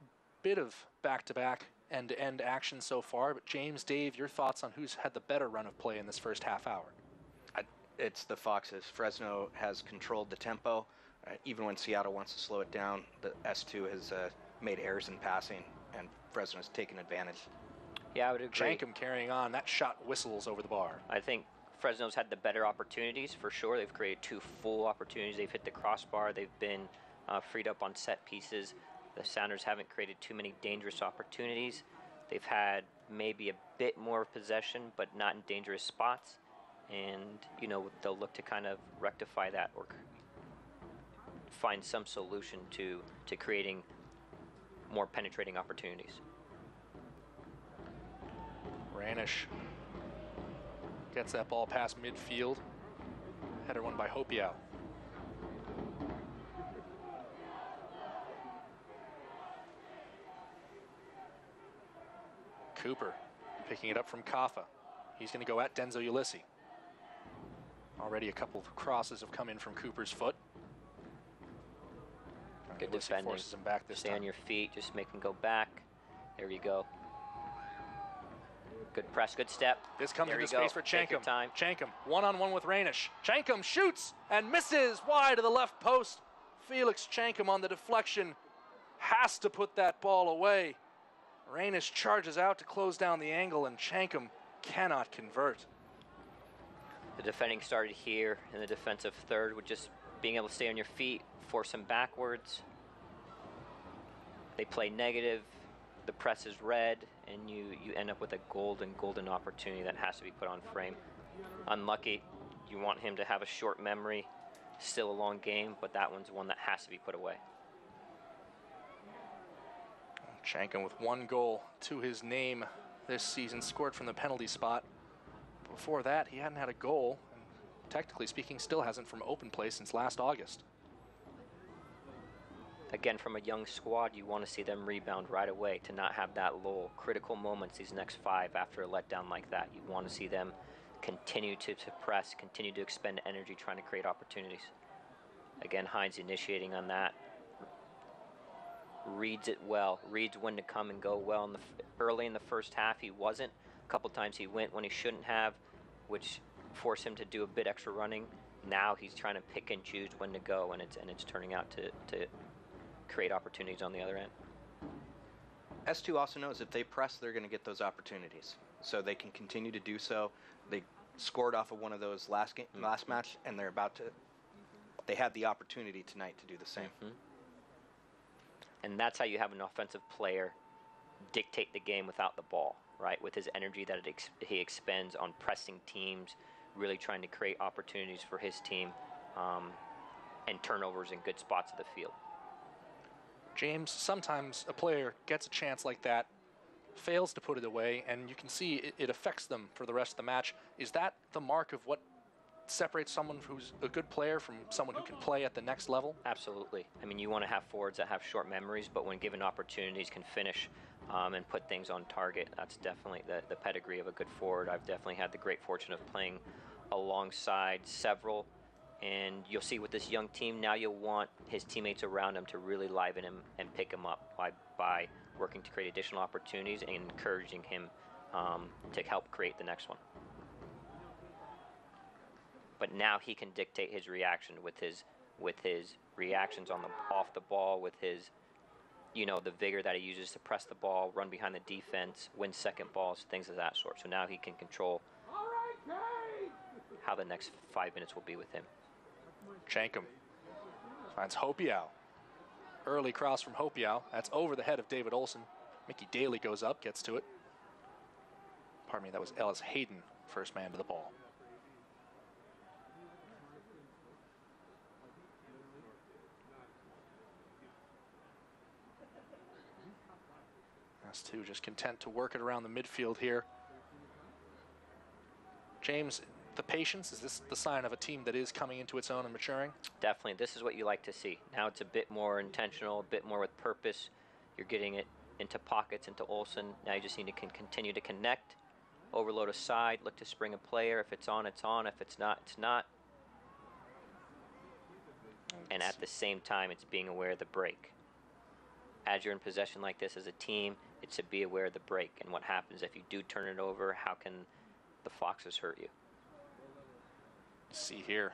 bit of back-to-back end-to-end action so far. But James, Dave, your thoughts on who's had the better run of play in this first half hour? It's the Foxes. Fresno has controlled the tempo. Even when Seattle wants to slow it down, the S2 has made errors in passing, and Fresno's taken advantage. Yeah, I would agree. Jankum carrying on. That shot whistles over the bar. I think Fresno's had the better opportunities for sure. They've created 2 full opportunities. They've hit the crossbar. They've been freed up on set pieces. The Sounders haven't created too many dangerous opportunities. They've had maybe a bit more possession, but not in dangerous spots. And, you know, they'll look to kind of rectify that or find some solution to creating more penetrating opportunities. Ranish gets that ball past midfield. Header won by Hopiau. Cooper picking it up from Kaffa. He's going to go at Denzo Ulyssi. Already a couple of crosses have come in from Cooper's foot. Good Ulyssi defending. Forces him back this Stay time. on your feet, just make him go back. There you go. Good press, good step. This comes There into you go. space for Take your Chankum. time. Chankum, one-on-one with Ranish. Chankum shoots and misses wide to the left post. Felix Chankum on the deflection has to put that ball away. Ranish charges out to close down the angle, and Chankum cannot convert. The defending started here in the defensive third with just being able to stay on your feet, force them backwards. They play negative, the press is red, and you end up with a golden opportunity that has to be put on frame. Unlucky. You want him to have a short memory, still a long game, but that one's one that has to be put away. Chankum with 1 goal to his name this season, scored from the penalty spot. Before that, he hadn't had a goal, and technically speaking, still hasn't from open play since last August. Again, from a young squad, you want to see them rebound right away, to not have that lull. Critical moments these next 5 after a letdown like that. You want to see them continue to press, continue to expend energy trying to create opportunities. Again, Hinds initiating on that. Reads it well, reads when to come and go well. Early in the first half, he wasn't. A couple times he went when he shouldn't have, which forced him to do a bit extra running. Now he's trying to pick and choose when to go, and it's turning out to create opportunities on the other end. S2 also knows if they press, they're going to get those opportunities, so they can continue to do so. They scored off of one of those last match, and they had the opportunity tonight to do the same. Mm-hmm. And that's how you have an offensive player dictate the game without the ball, right? With his energy that he expends on pressing teams, really trying to create opportunities for his team, and turnovers in good spots of the field. James, sometimes a player gets a chance like that, fails to put it away, and you can see it affects them for the rest of the match. Is that the mark of what separates someone who's a good player from someone who can play at the next level? Absolutely. I mean, you want to have forwards that have short memories, but when given opportunities can finish and put things on target. That's definitely the pedigree of a good forward. I've definitely had the great fortune of playing alongside several, and you'll see with this young team, now you'll want his teammates around him to really liven him and pick him up by working to create additional opportunities and encouraging him to help create the next one. But now he can dictate his reaction with his reactions off the ball, with his, the vigor that he uses to press the ball, run behind the defense, win second balls, things of that sort. So now he can control how the next 5 minutes will be with him. Chankum finds Hopiau. Early cross from Hopiau. That's over the head of David Olson. Mickey Daly goes up, gets to it. Pardon me, that was Ellis Hayden, first man to the ball. S2 just content to work it around the midfield here. James, the patience? Is this the sign of a team that is coming into its own and maturing? Definitely. This is what you like to see. Now it's a bit more intentional, a bit more with purpose. You're getting it into pockets, into Olsen. Now you just need to continue to connect, overload a side, look to spring a player. If it's on, it's on. If it's not, it's not. And at the same time, it's being aware of the break. As you're in possession like this as a team, it's to be aware of the break and what happens if you do turn it over. How can the Foxes hurt you? See here,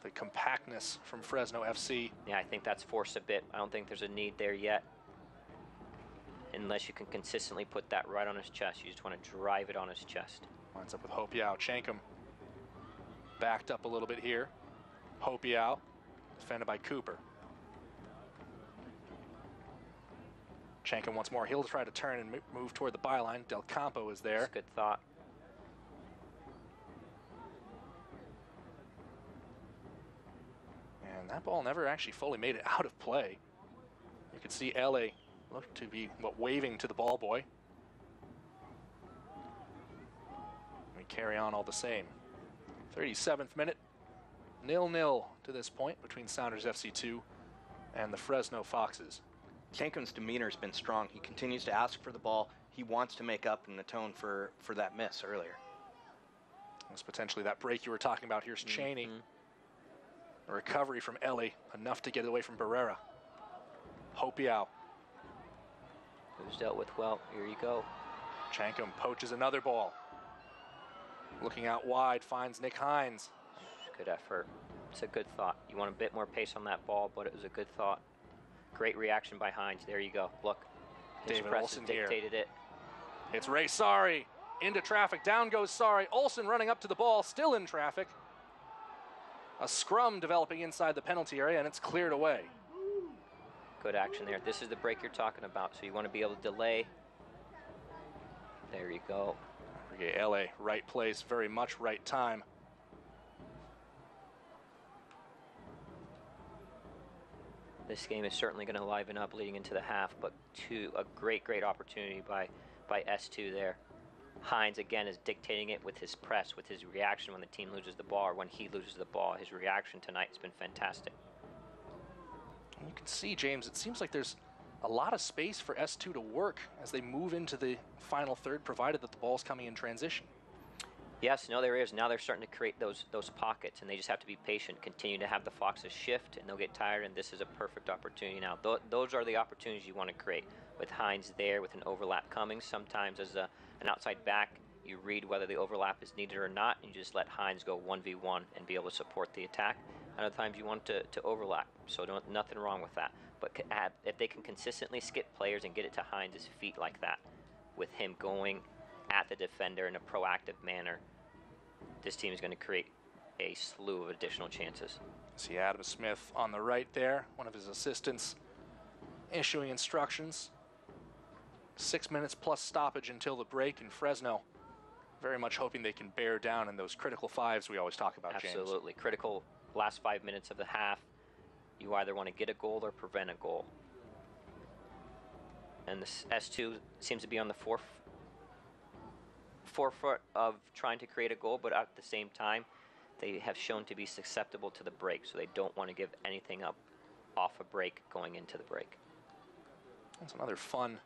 the compactness from Fresno FC. Yeah, I think that's forced a bit. I don't think there's a need there yet. Unless you can consistently put that right on his chest. You just want to drive it on his chest. Lines up with Hopiao. Chankum backed up a little bit here. Hopiao defended by Cooper. Chankum once more. He'll try to turn and move toward the byline. Del Campo is there. That's a good thought. And that ball never actually fully made it out of play. You could see LA look to be waving to the ball boy. We carry on all the same. 37th minute, 0-0 to this point between Sounders FC2 and the Fresno Foxes. Chankum's demeanor has been strong. He continues to ask for the ball. He wants to make up in the tone for that miss earlier. That's potentially that break you were talking about. Here's Cheney. A recovery from Ellie, enough to get away from Barrera. Hopiao. Who's dealt with well? Here you go. Chankum poaches another ball. Looking out wide, finds Nick Hinds. Good effort. It's a good thought. You want a bit more pace on that ball, but it was a good thought. Great reaction by Hinds. There you go. Look. His David press Olsen dictated here. it. It's Ray Sari. Into traffic. Down goes Sari. Olsen running up to the ball. Still in traffic. A scrum developing inside the penalty area, and it's cleared away. Good action there. This is the break you're talking about, so you want to be able to delay. There you go. Okay, LA, right place, very much right time. This game is certainly going to liven up leading into the half, but a great opportunity by S2 there. Hinds again is dictating it with his press, with his reaction when the team loses the ball or when he loses the ball. His reaction tonight has been fantastic. You can see, James, it seems like there's a lot of space for S2 to work as they move into the final third, provided that the ball's coming in transition. Yes, no, there is. Now they're starting to create those pockets, and they just have to be patient, continue to have the Foxes shift, and they'll get tired, and this is a perfect opportunity now. Those are the opportunities you want to create. With Hinds there, with an overlap coming, sometimes as an outside back, you read whether the overlap is needed or not, and you just let Hinds go 1v1 and be able to support the attack. Other times you want to overlap, so nothing wrong with that. But if they can consistently skip players and get it to Hinds' feet like that, with him going at the defender in a proactive manner, this team is going to create a slew of additional chances. See Adam Smith on the right there, one of his assistants, issuing instructions. 6 minutes plus stoppage until the break in Fresno. Very much hoping they can bear down in those critical fives we always talk about, James. Absolutely. Critical last 5 minutes of the half. You either want to get a goal or prevent a goal. And this S2 seems to be on the forefront of trying to create a goal, but at the same time, they have shown to be susceptible to the break, so they don't want to give anything up off a break going into the break. That's another fun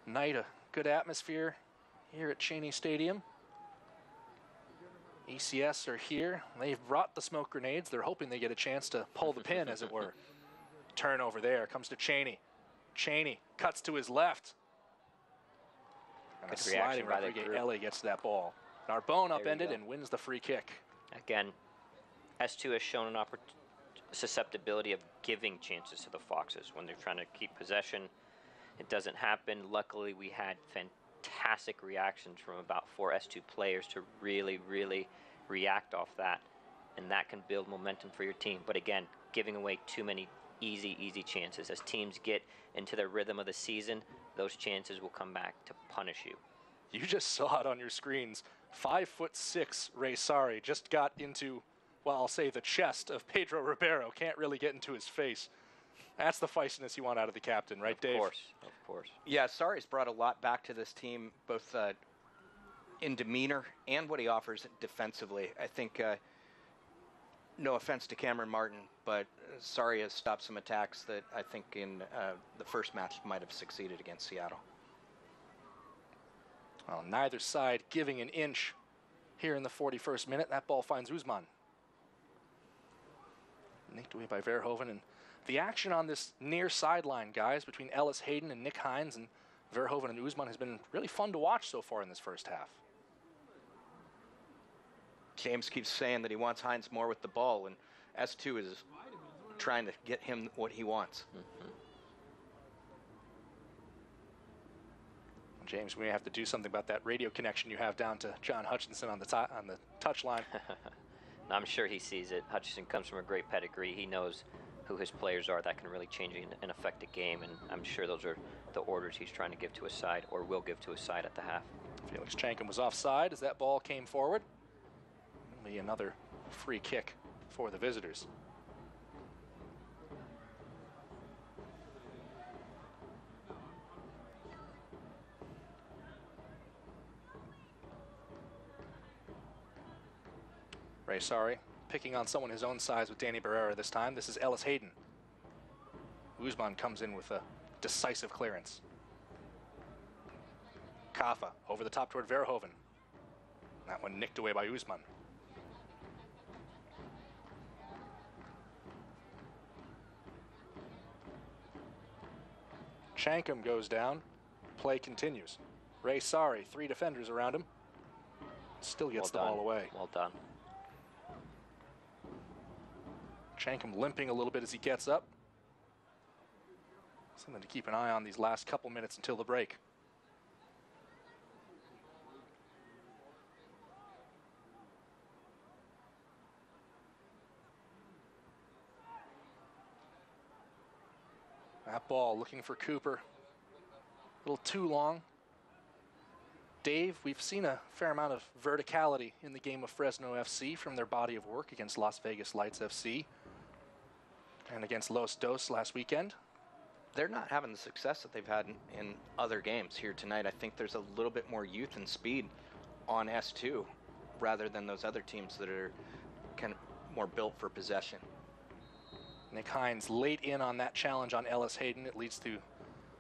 night, a good atmosphere here at Cheney Stadium. ECS are here. They've brought the smoke grenades. They're hoping they get a chance to pull the pin, as it were. Turnover there. Comes to Cheney. Cheney cuts to his left. And Good a sliding reaction by the Rodriguez group. Ellie gets to that ball. Narbonne There you upended go. and wins the free kick. Again, S2 has shown an susceptibility of giving chances to the Foxes when they're trying to keep possession. It doesn't happen. Luckily, we had fantastic reactions from about 4 S2 players to really react off that, and that can build momentum for your team. But again, giving away too many easy chances. As teams get into the rhythm of the season, those chances will come back to punish you. You just saw it on your screens. 5'6" Ray Sari just got into, well, I'll say the chest of Pedro Ribeiro. Can't really get into his face. That's the feistiness you want out of the captain, right, Dave? Of course. Yeah, Sari's brought a lot back to this team, both in demeanor and what he offers defensively. I think, no offense to Cameron Martin, but Sari has stopped some attacks that I think in the first match might have succeeded against Seattle. Well, neither side giving an inch here in the 41st minute. That ball finds Usman. Nicked away by Verhoeven. And the action on this near sideline, guys, between Ellis Hayden and Nick Hinds and Verhoeven and Usman has been really fun to watch so far in this first half. James keeps saying that he wants Hinds more with the ball, and S2 is trying to get him what he wants. James, we may have to do something about that radio connection you have down to John Hutchinson on the touch line. I'm sure he sees it. Hutchinson comes from a great pedigree. He knows who his players are that can really change and affect a game, and I'm sure those are the orders he's trying to give to his side, or will give to his side at the half. Felix Chankin was offside as that ball came forward. It'll be another free kick for the visitors. Ray Sari picking on someone his own size with Danny Barrera this time. This is Ellis Hayden. Usman comes in with a decisive clearance. Kafa over the top toward Verhoeven. That one nicked away by Usman. Chankum goes down. Play continues. Ray Sari, 3 defenders around him. Still gets the ball away. Well done. Chankum limping a little bit as he gets up. Something to keep an eye on these last couple minutes until the break. That ball looking for Cooper. A little too long. Dave, we've seen a fair amount of verticality in the game of Fresno FC from their body of work against Las Vegas Lights FC and against Los Dos last weekend. They're not having the success that they've had in other games here tonight. I think there's a little bit more youth and speed on S2 rather than those other teams that are kind of more built for possession. Nick Hinds late in on that challenge on Ellis Hayden. It leads to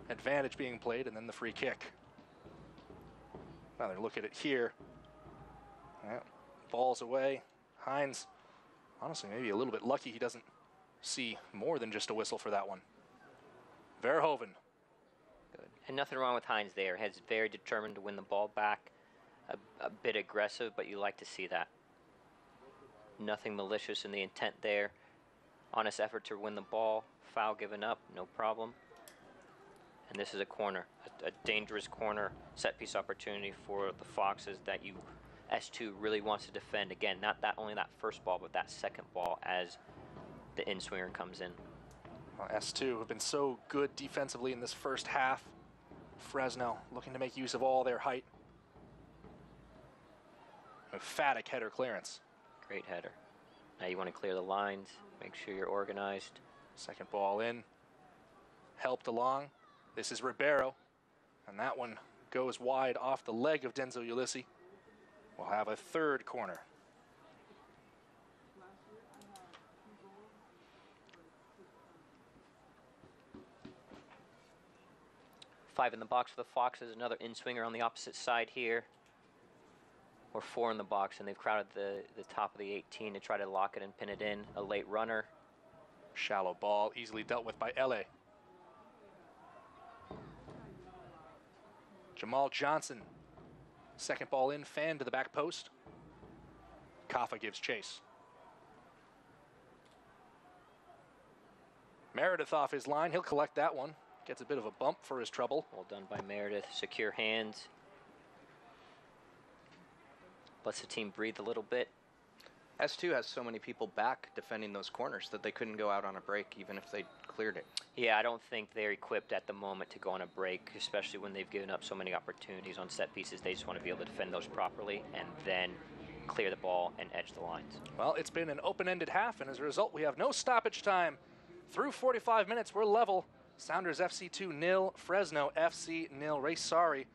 advantage being played and then the free kick. Another look at it here. Yeah, ball's away. Hinds, honestly, maybe a little bit lucky he doesn't see more than just a whistle for that one. Verhoeven. Good. And nothing wrong with Hinds there. He's very determined to win the ball back. A bit aggressive, but you like to see that. Nothing malicious in the intent there. Honest effort to win the ball. Foul given up, no problem. And this is a corner, a dangerous corner, set piece opportunity for the Foxes that S2 really wants to defend. Again, not that only that first ball, but that second ball as the in-swinger comes in. Well, S2 have been so good defensively in this first half. Fresno looking to make use of all their height. Emphatic header clearance. Great header. Now you want to clear the lines, make sure you're organized. Second ball in, helped along. This is Ribeiro, and that one goes wide off the leg of Denzel Ulysses. We'll have a third corner. Five in the box for the Foxes, another in-swinger on the opposite side here. Or 4 in the box, and they've crowded the top of the 18 to try to lock it and pin it in. A late runner. Shallow ball, easily dealt with by LA. Jamal Johnson, second ball in, fan to the back post. Kafa gives chase. Meredith off his line, he'll collect that one. Gets a bit of a bump for his trouble. Well done by Meredith, secure hands. Lets the team breathe a little bit. S2 has so many people back defending those corners that they couldn't go out on a break even if they cleared it. Yeah, I don't think they're equipped at the moment to go on a break, especially when they've given up so many opportunities on set pieces. They just want to be able to defend those properly and then clear the ball and edge the lines. Well, it's been an open-ended half, and as a result, we have no stoppage time. Through 45 minutes, we're level. Sounders FC 2-0, Fresno FC 0. Ray Sari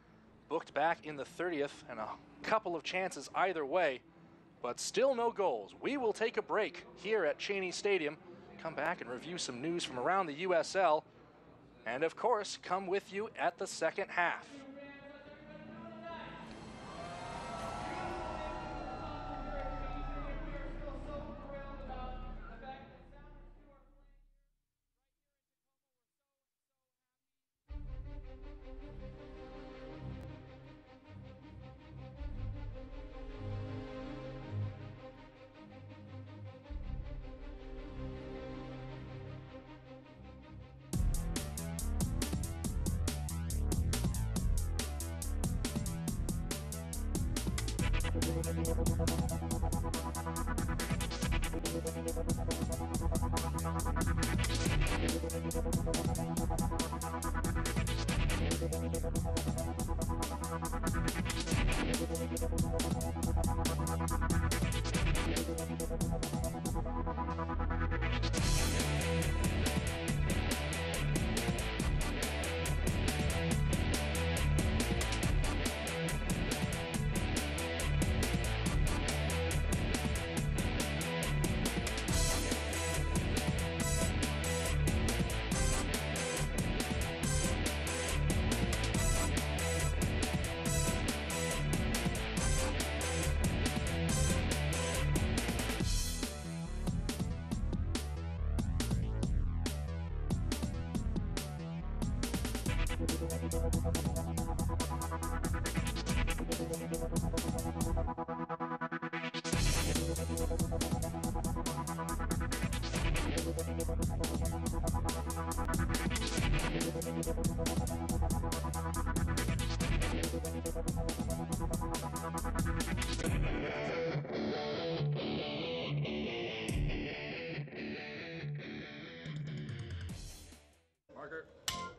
booked back in the 30th, and a couple of chances either way, but still no goals. We will take a break here at Cheney Stadium, come back and review some news from around the USL, and of course, come with you at the second half.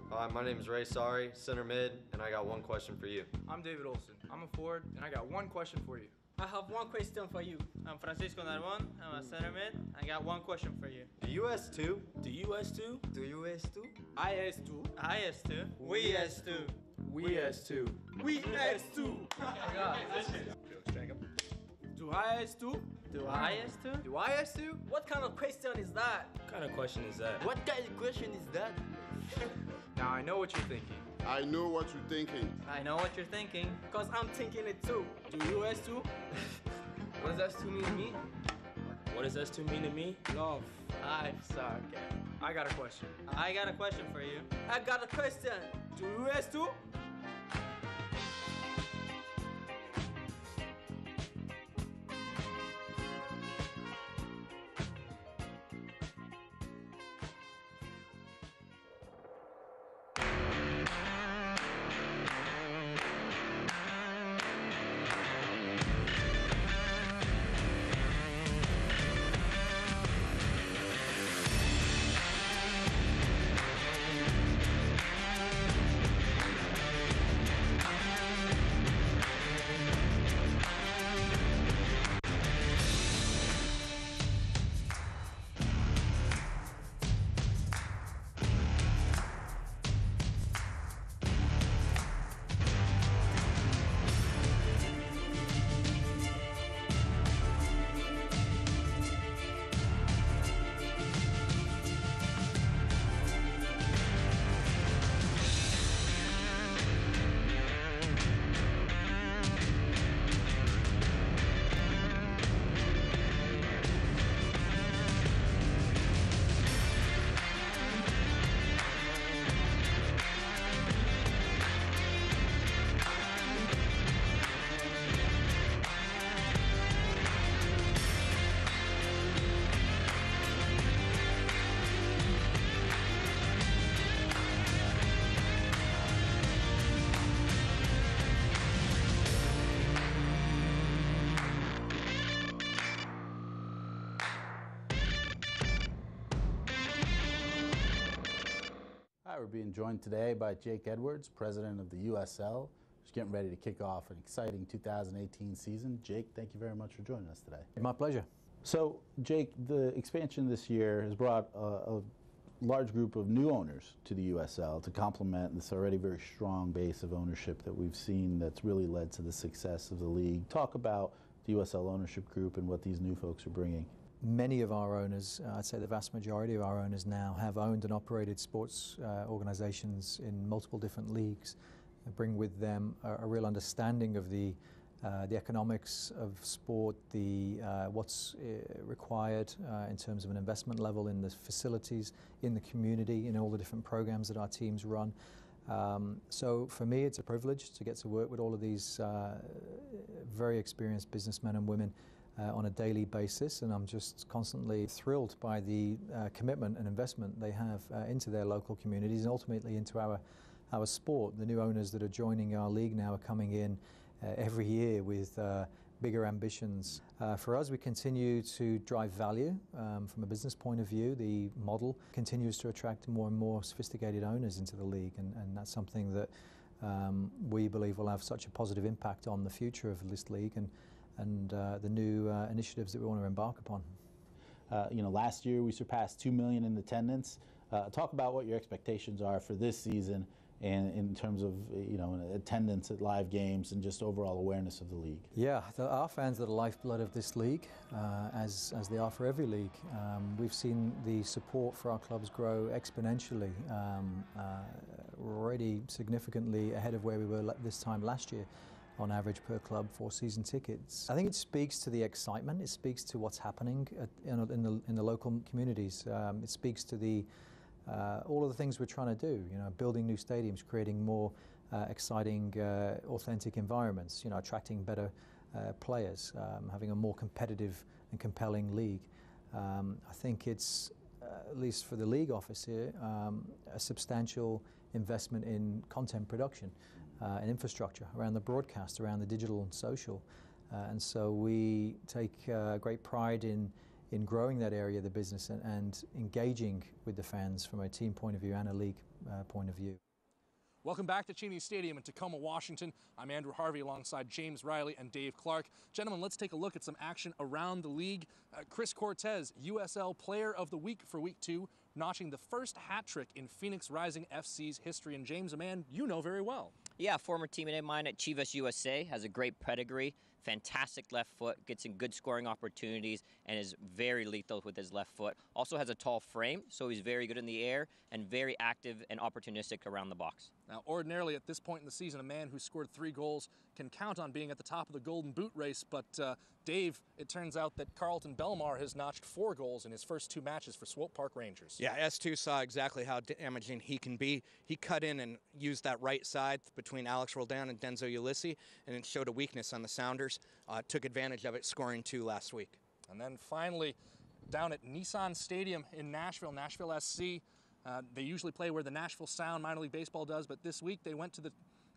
Hi, my name is Ray Sari, center mid, and I got one question for you. I'm David Olson. I'm a forward, and I got one question for you. I have one question for you. I'm Francisco Narbon. I'm a center mid. I got one question for you. Do you S2? Do you S2? Do you S2? I S2. I S2. We S2. We S2. We S2. Do I S2? Do I S2? Do I S2? What kind of question is that? What kind of question is that? What kind of question is that? Now I know what you're thinking. I know what you're thinking. I know what you're thinking, because I'm thinking it too. Do you S2? What does S2 mean to me? What does S2 mean to me? Love. I suck. I got a question. I got a question for you. I got a question. Do you S2? We're being joined today by Jake Edwards, president of the USL. Just getting ready to kick off an exciting 2018 season. Jake, thank you very much for joining us today. My pleasure. So, Jake, the expansion this year has brought a large group of new owners to the USL to complement this already very strong base of ownership that we've seen that's really led to the success of the league. Talk about the USL ownership group and what these new folks are bringing. Many of our owners, I'd say the vast majority of our owners now, have owned and operated sports organizations in multiple different leagues, and bring with them a real understanding of the economics of sport, what's required in terms of an investment level in the facilities, in the community, in all the different programs that our teams run. So for me, it's a privilege to get to work with all of these very experienced businessmen and women on a daily basis, and I'm just constantly thrilled by the commitment and investment they have into their local communities and ultimately into our sport. The new owners that are joining our league now are coming in every year with bigger ambitions. For us, we continue to drive value from a business point of view. The model continues to attract more and more sophisticated owners into the league, and that's something that we believe will have such a positive impact on the future of this league and the new initiatives that we want to embark upon. Last year we surpassed 2 million in attendance. Talk about what your expectations are for this season, and in terms of attendance at live games and just overall awareness of the league. Yeah, our fans are the lifeblood of this league, as they are for every league. We've seen the support for our clubs grow exponentially. We're already significantly ahead of where we were this time last year on average per club for season tickets. I think it speaks to the excitement. It speaks to what's happening in the local communities. It speaks to all of the things we're trying to do, building new stadiums, creating more exciting, authentic environments, attracting better players, having a more competitive and compelling league. I think it's, at least for the league office here, a substantial investment in content production and infrastructure around the broadcast, around the digital and social. And so we take great pride in growing that area of the business and engaging with the fans from a team point of view and a league point of view. Welcome back to Cheney Stadium in Tacoma, Washington. I'm Andrew Harvey alongside James Riley and Dave Clark. Gentlemen, let's take a look at some action around the league. Chris Cortez, USL Player of the Week for Week 2, notching the first hat trick in Phoenix Rising FC's history. And James, a man you know very well. Yeah, former teammate of mine at Chivas USA, has a great pedigree, fantastic left foot, gets in good scoring opportunities, and is very lethal with his left foot. Also has a tall frame, so he's very good in the air and very active and opportunistic around the box. Now, ordinarily at this point in the season, a man who scored 3 goals can count on being at the top of the Golden Boot race, but Dave, it turns out that Carlton Belmar has notched 4 goals in his first 2 matches for Swope Park Rangers. Yeah, S2 saw exactly how damaging he can be. He cut in and used that right side between Alex Roldan and Denzo Ulysses, and it showed a weakness on the Sounders. Took advantage of it, scoring 2 last week. And then finally, down at Nissan Stadium in Nashville, Nashville SC, they usually play where the Nashville Sound minor league baseball does, but this week they went to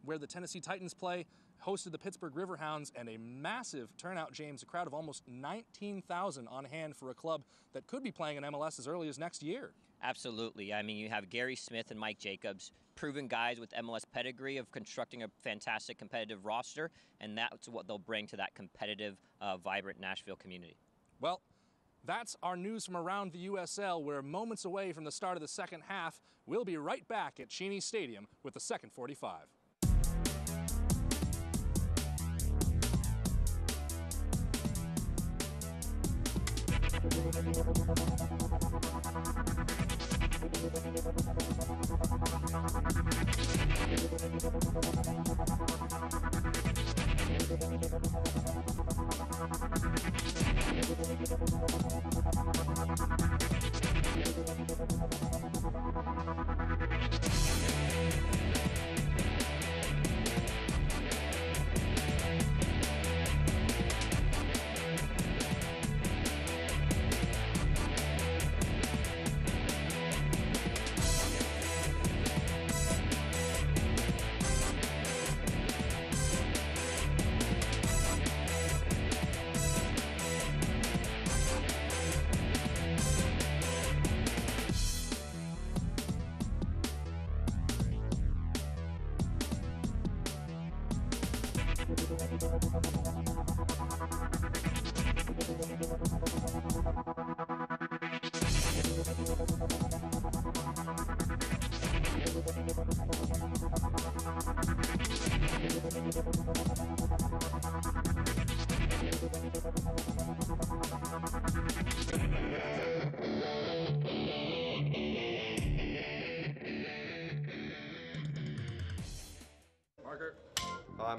where the Tennessee Titans play, hosted the Pittsburgh Riverhounds, and a massive turnout, James, a crowd of almost 19,000 on hand for a club that could be playing in MLS as early as next year. Absolutely. I mean, you have Gary Smith and Mike Jacobs, proven guys with MLS pedigree of constructing a fantastic competitive roster, and that's what they'll bring to that competitive, vibrant Nashville community. Well, that's our news from around the USL. We're moments away from the start of the second half. We'll be right back at Cheney Stadium with the second 45.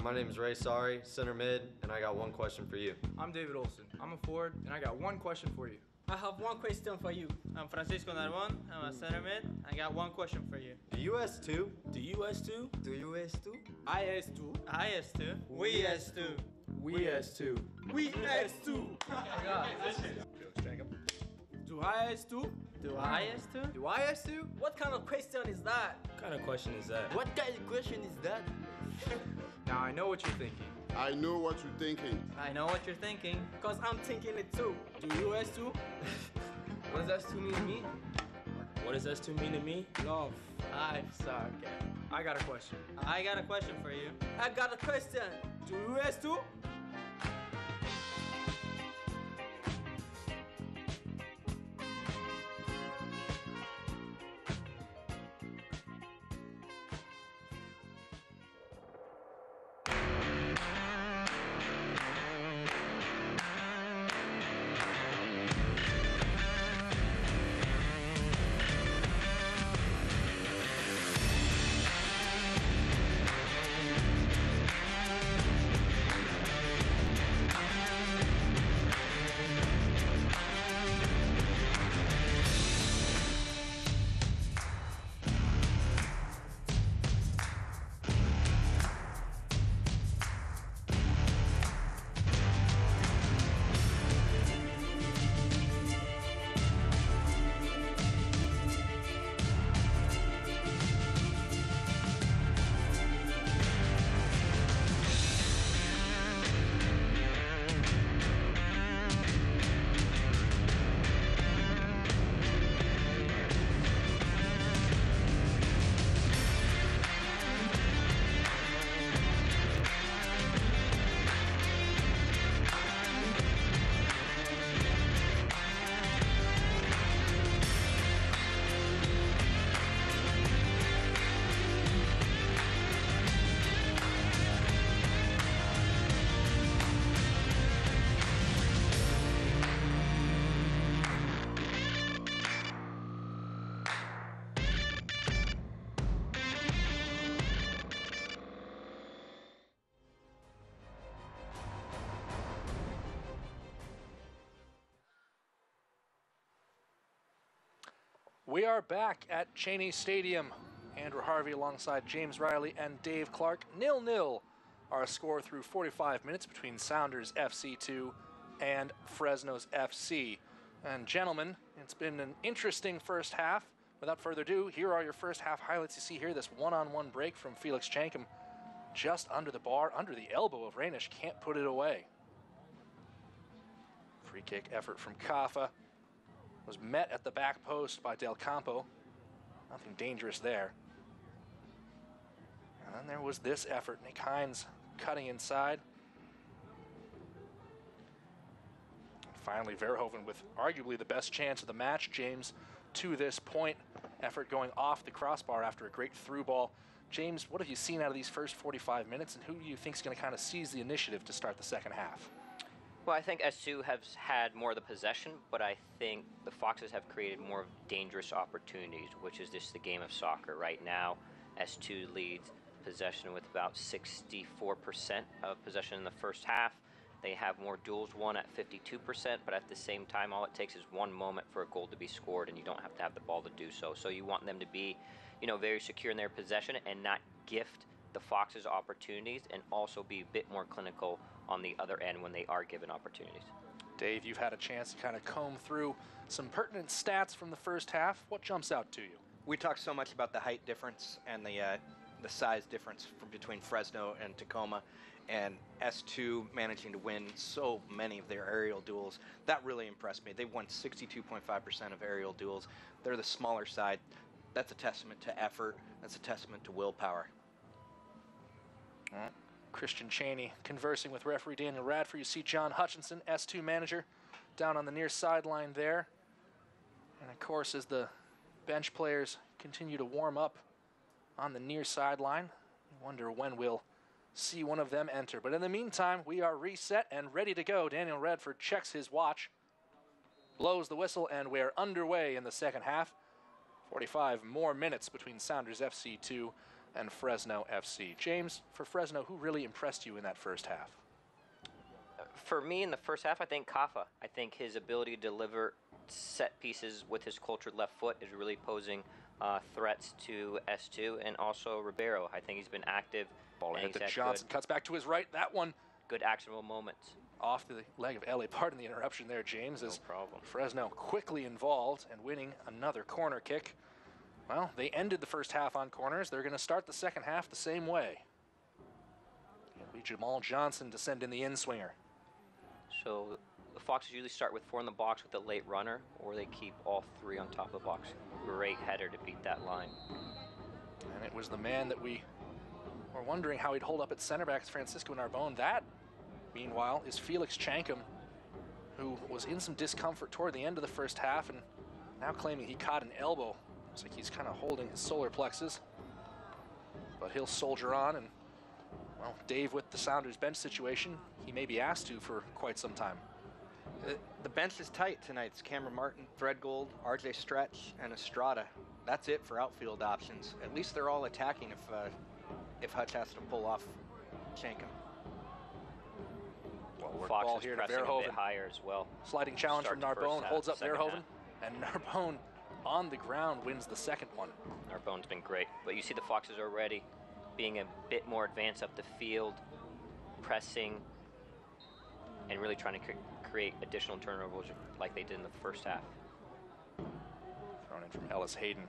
My name is Ray Sorry, center mid, and I got one question for you. I'm David Olson. I'm a forward, and I got one question for you. I have one question for you. I'm Francisco Narbon. I'm a center mid. I got one question for you. Do you S2? Do you S2? Do you S2? I S2. I S2. We S2. We S2. We S2. Do I S2? Do I S2? Do I S2? What kind of question is that? What kind of question is that? What kind of question is that? Now I know what you're thinking. I know what you're thinking. I know what you're thinking, because I'm thinking it too. Do you S2? What does S2 mean to me? What does S2 mean to me? Love. I suck. I got a question. I got a question for you. I got a question. Do you S2? We are back at Cheney Stadium. Andrew Harvey alongside James Riley and Dave Clark. 0-0 our score through 45 minutes between Sounders FC2 and Fresno's FC. And gentlemen, it's been an interesting first half. Without further ado, here are your first half highlights. You see here this one-on-one break from Felix Chankum. Just under the bar, under the elbow of Rainish, can't put it away. Free kick effort from Kafa. Was met at the back post by Del Campo. Nothing dangerous there. And then there was this effort. Nick Hinds cutting inside. And finally, Verhoeven with arguably the best chance of the match, James, to this point. Effort going off the crossbar after a great through ball. James, what have you seen out of these first 45 minutes, and who do you think is going to kind of seize the initiative to start the second half? Well, I think S2 has had more of the possession, but I think the Foxes have created more dangerous opportunities, which is just the game of soccer. Right now, S2 leads possession with about 64% of possession in the first half. They have more duels won at 52%, but at the same time, all it takes is one moment for a goal to be scored, and you don't have to have the ball to do so. So you want them to be, very secure in their possession and not gift the Foxes opportunities, and also be a bit more clinical on the other end when they are given opportunities. Dave, you've had a chance to kind of comb through some pertinent stats from the first half. What jumps out to you? We talked so much about the height difference and the size difference between Fresno and Tacoma, and S2 managing to win so many of their aerial duels. That really impressed me. They won 62.5% of aerial duels. They're the smaller side. That's a testament to effort. That's a testament to willpower. Christian Cheney conversing with referee Daniel Radford. You see John Hutchinson, S2 manager, down on the near sideline there. And of course, as the bench players continue to warm up on the near sideline, I wonder when we'll see one of them enter. But in the meantime, we are reset and ready to go. Daniel Radford checks his watch, blows the whistle, and we're underway in the second half. 45 more minutes between Sounders FC2 and Fresno FC. James, for Fresno, who really impressed you in that first half? For me, in the first half, I think Kafa. I think his ability to deliver set pieces with his cultured left foot is really posing threats to S2, and also Ribeiro. I think he's been active. Ball hit to Johnson, cuts back to his right. That one. Good actionable moments. Off the leg of LA. Pardon the interruption there, James. No problem. Fresno quickly involved and winning another corner kick. Well, they ended the first half on corners. They're going to start the second half the same way. It'll be Jamal Johnson to send in the in-swinger. So the Foxes usually start with 4 in the box with a late runner, or they keep all 3 on top of the box. Great header to beat that line. And it was the man that we were wondering how he'd hold up at center back, Francisco Narbonne. That, meanwhile, is Felix Chankum, who was in some discomfort toward the end of the first half and now claiming he caught an elbow. Looks like he's kind of holding his solar plexus. But he'll soldier on, and, well, Dave, with the Sounders bench situation, he may be asked to for quite some time. The bench is tight tonight. It's Cameron Martin, Threadgold, RJ Stretch, and Estrada. That's it for outfield options. At least they're all attacking if Hutch has to pull off Shankum. Well, work Fox ball is here to pressing a Verhoeven. bit higher as well. Sliding challenge from Narbonne, holds up Verhoeven, half. and Narbonne on the ground wins the second one. Narbonne's been great, but you see the Foxes already being a bit more advanced up the field, pressing, and really trying to create additional turnovers like they did in the first half. Thrown in from Ellis Hayden.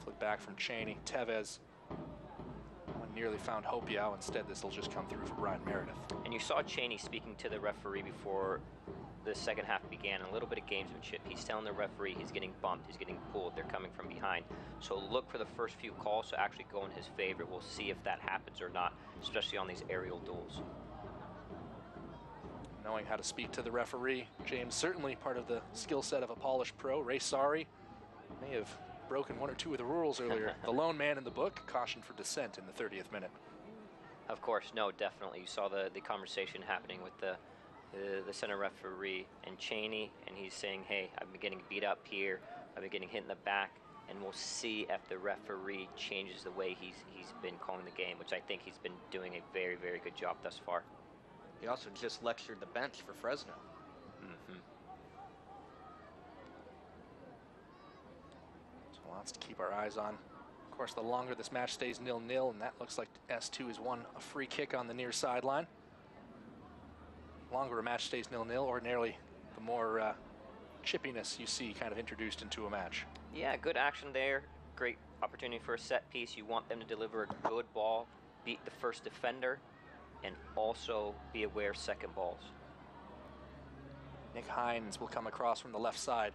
Flick back from Cheney. Tevez. One nearly found Hopiao. Instead, this will just come through for Brian Meredith. And you saw Cheney speaking to the referee before the second half began. A little bit of gamesmanship. He's telling the referee he's getting bumped, he's getting pulled, they're coming from behind. So look for the first few calls to actually go in his favor. We'll see if that happens or not, especially on these aerial duels. Knowing how to speak to the referee, James, certainly part of the skill set of a polished pro. Ray Sari may have broken 1 or 2 of the rules earlier. The lone man in the book, cautioned for dissent in the 30th minute. Of course, no, definitely. You saw the conversation happening with the center referee and Cheney, and he's saying, hey, I've been getting beat up here, I've been getting hit in the back, and we'll see if the referee changes the way he's been calling the game, which I think he's been doing a very, very good job thus far. He also just lectured the bench for Fresno. Mm-hmm. So lots to keep our eyes on. Of course, the longer this match stays 0-0, and that looks like S2 has won a free kick on the near sideline. Longer a match stays 0-0, ordinarily the more chippiness you see kind of introduced into a match. Yeah, good action there. Great opportunity for a set piece. You want them to deliver a good ball, beat the first defender, and also be aware of second balls. Nick Hinds will come across from the left side,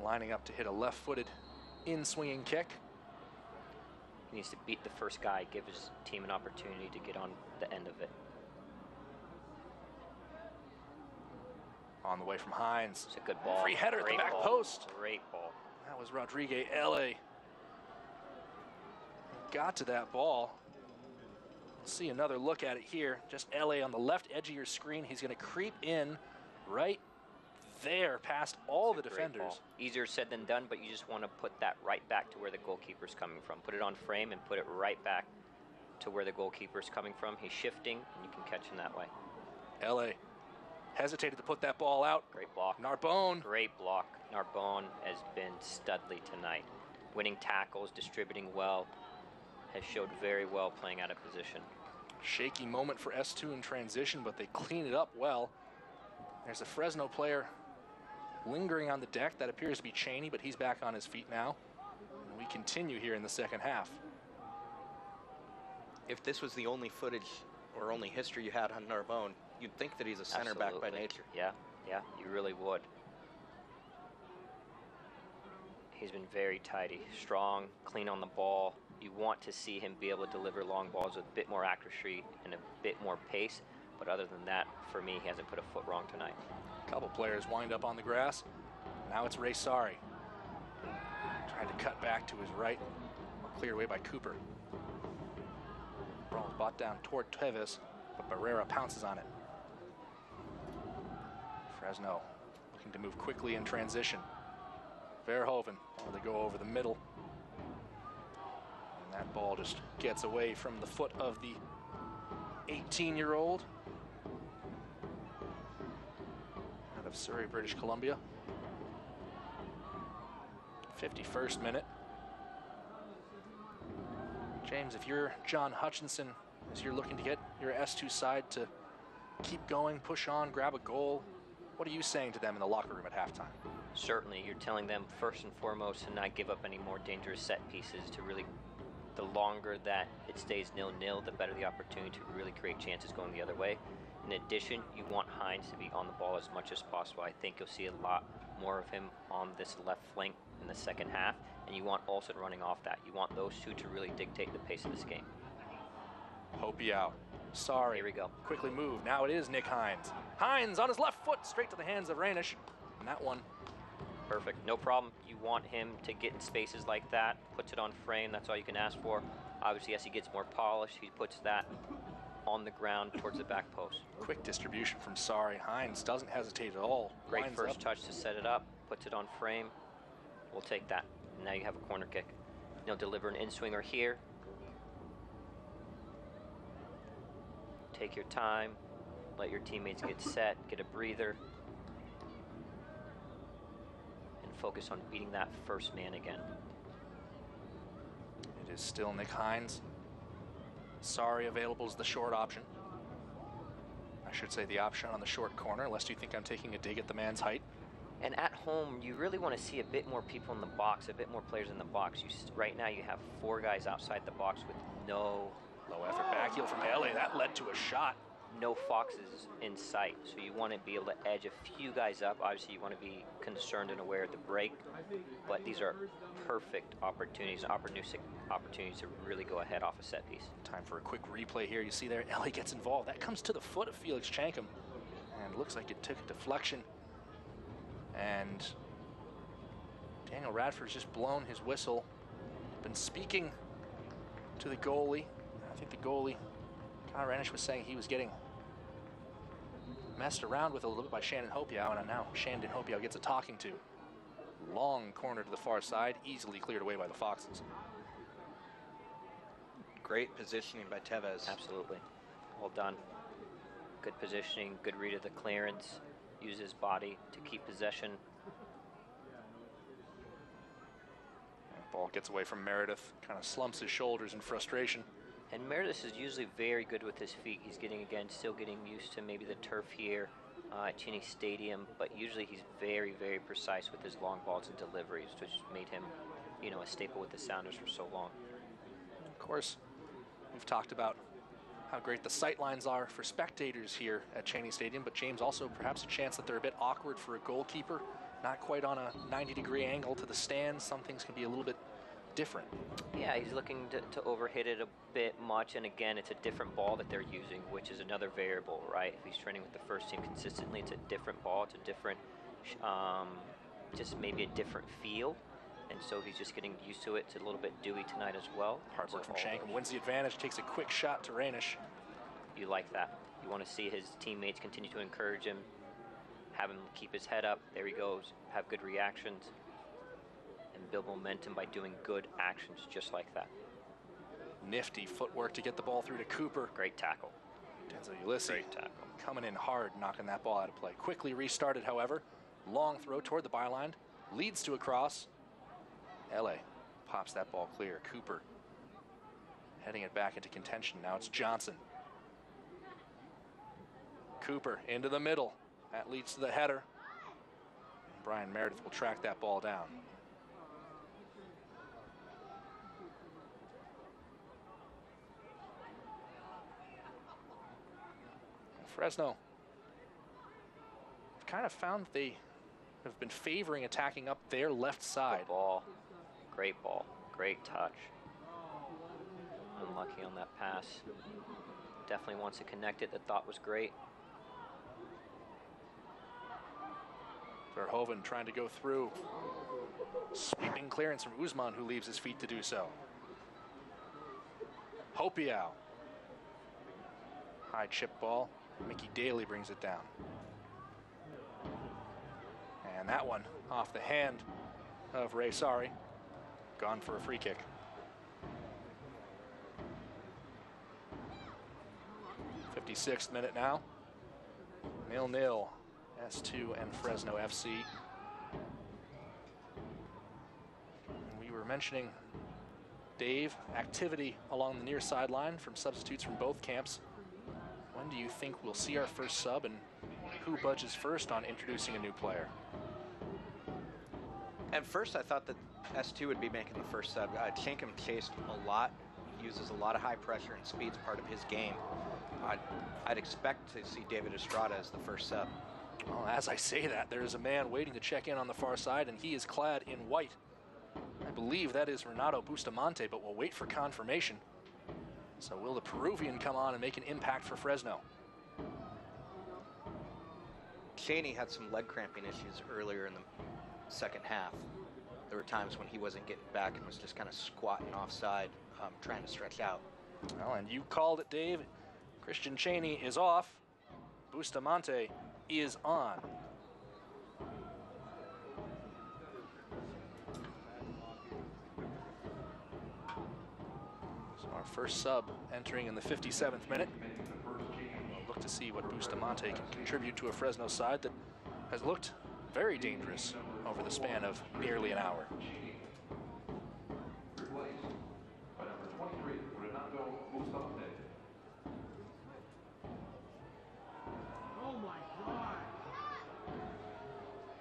lining up to hit a left-footed in-swinging kick. He needs to beat the first guy, give his team an opportunity to get on the end of it. On the way from Hinds. It's a good ball. Free header at the back post. Great ball. That was Rodrigue L.A. Got to that ball. Let's see another look at it here. Just L.A. on the left edge of your screen. He's going to creep in right there past all the defenders. Easier said than done, but you just want to put that right back to where the goalkeeper's coming from. Put it on frame and put it right back to where the goalkeeper's coming from. He's shifting, and you can catch him that way. L.A. hesitated to put that ball out. Great block. Narbonne. Great block. Narbonne has been studly tonight. Winning tackles, distributing well. Has showed very well playing out of position. Shaky moment for S2 in transition, but they clean it up well. There's a Fresno player lingering on the deck. That appears to be Cheney, but he's back on his feet now. And we continue here in the second half. If this was the only footage or only history you had on Narbonne, you'd think that he's a center back by nature. Yeah, you really would. He's been very tidy, strong, clean on the ball. You want to see him be able to deliver long balls with a bit more accuracy and a bit more pace. But other than that, for me, he hasn't put a foot wrong tonight. A couple players wind up on the grass. Now it's Ray Sari. Trying to cut back to his right. Cleared away by Cooper. Ball bought down toward Tevez, but Barrera pounces on it. Fresno looking to move quickly in transition. Verhoeven, they go over the middle. And that ball just gets away from the foot of the 18-year-old out of Surrey, British Columbia. 51st minute. James, if you're John Hutchinson, as you're looking to get your S2 side to keep going, push on, grab a goal, what are you saying to them in the locker room at halftime? Certainly, you're telling them first and foremost to not give up any more dangerous set pieces, to really, the longer that it stays 0-0, the better the opportunity to really create chances going the other way. In addition, you want Hinds to be on the ball as much as possible. I think you'll see a lot more of him on this left flank in the second half, and you want Olsen running off that. You want those two to really dictate the pace of this game. Hopi out. Sorry. Here we go. Quickly moved. Now it is Nick Hinds. Hinds on his left foot, straight to the hands of Rainish. And that one. Perfect. No problem. You want him to get in spaces like that, puts it on frame. That's all you can ask for. Obviously, as he gets more polished, he puts that on the ground towards the back post. Quick distribution from Sorry. Hinds doesn't hesitate at all. Great Lines first up. touch to set it up, puts it on frame. We'll take that. Now you have a corner kick. You'll deliver an in-swinger here. Take your time. Let your teammates get set, get a breather. And focus on beating that first man again. It is still Nick Hinds. Sorry available is the short option. I should say the option on the short corner, unless you think I'm taking a dig at the man's height. And at home, you really want to see a bit more people in the box, a bit more players in the box. Right now, you have 4 guys outside the box with no... Low effort back heel from LA. That led to a shot. No foxes in sight. So you want to be able to edge a few guys up. Obviously, you want to be concerned and aware of the break. But these are perfect opportunities, opportunistic opportunities to really go ahead off a set piece. Time for a quick replay here. You see there, LA gets involved. That comes to the foot of Felix Chankum. And looks like it took a deflection. And Daniel Radford's just blown his whistle. Been speaking to the goalie. I think the goalie, Connor Renish, was saying he was getting messed around with a little bit by Shandon Hopiau, and now Shandon Hopiau gets a talking to. Long corner to the far side, easily cleared away by the Foxes. Great positioning by Tevez. Absolutely. Well done. Good positioning, good read of the clearance. Use his body to keep possession. Ball gets away from Meredith, kind of slumps his shoulders in frustration. And Meredith is usually very good with his feet. He's getting, again, still getting used to maybe the turf here at Cheney Stadium, but usually he's very, very precise with his long balls and deliveries, which made him, you know, a staple with the Sounders for so long. Of course, we've talked about how great the sight lines are for spectators here at Cheney Stadium, but James, also perhaps a chance that they're a bit awkward for a goalkeeper, not quite on a 90-degree angle to the stands. Some things can be a little bit different. Yeah, he's looking to overhit it a bit much, and again, it's a different ball that they're using, which is another variable, right? If he's training with the first team consistently, it's a different ball, it's a different, just maybe a different feel, and so he's just getting used to it. It's a little bit dewy tonight as well. Hard work from Shankham, wins the advantage, takes a quick shot to Rainish. You like that. You want to see his teammates continue to encourage him, have him keep his head up. There he goes, have good reactions, and build momentum by doing good actions just like that. Nifty footwork to get the ball through to Cooper. Great tackle. Denzel Ulysses Great tackle. Coming in hard, knocking that ball out of play. Quickly restarted, however. Long throw toward the byline. Leads to a cross. LA pops that ball clear. Cooper heading it back into contention. Now it's Johnson. Cooper into the middle. That leads to the header. Brian Meredith will track that ball down. Fresno kind of found that they have been favoring attacking up their left side. Good ball. Great ball. Great touch. Unlucky on that pass. Definitely wants to connect it. The thought was great. Verhoeven trying to go through. Sweeping clearance from Usman, who leaves his feet to do so. Hopiau. High chip ball. Mickey Daly brings it down. And that one off the hand of Ray Sari. Gone for a free kick. 56th minute now. 0-0, S2 and Fresno FC. And we were mentioning, Dave, activity along the near sideline from substitutes from both camps. When do you think we'll see our first sub, and who budges first on introducing a new player? At first, I thought that S2 would be making the first sub. Shankham chased a lot. He uses a lot of high pressure, and speed's part of his game. I'd expect to see David Estrada as the first sub. Well, as I say that, there is a man waiting to check in on the far side, and he is clad in white. I believe that is Renato Bustamante, but we'll wait for confirmation. So will the Peruvian come on and make an impact for Fresno? Cheney had some leg cramping issues earlier in the second half. There were times when he wasn't getting back and was just kind of squatting offside, trying to stretch out. Well, and you called it, Dave. Christian Cheney is off. Bustamante is on. So our first sub entering in the 57th minute. We'll look to see what Bustamante can contribute to a Fresno side that has looked very dangerous over the span of nearly an hour.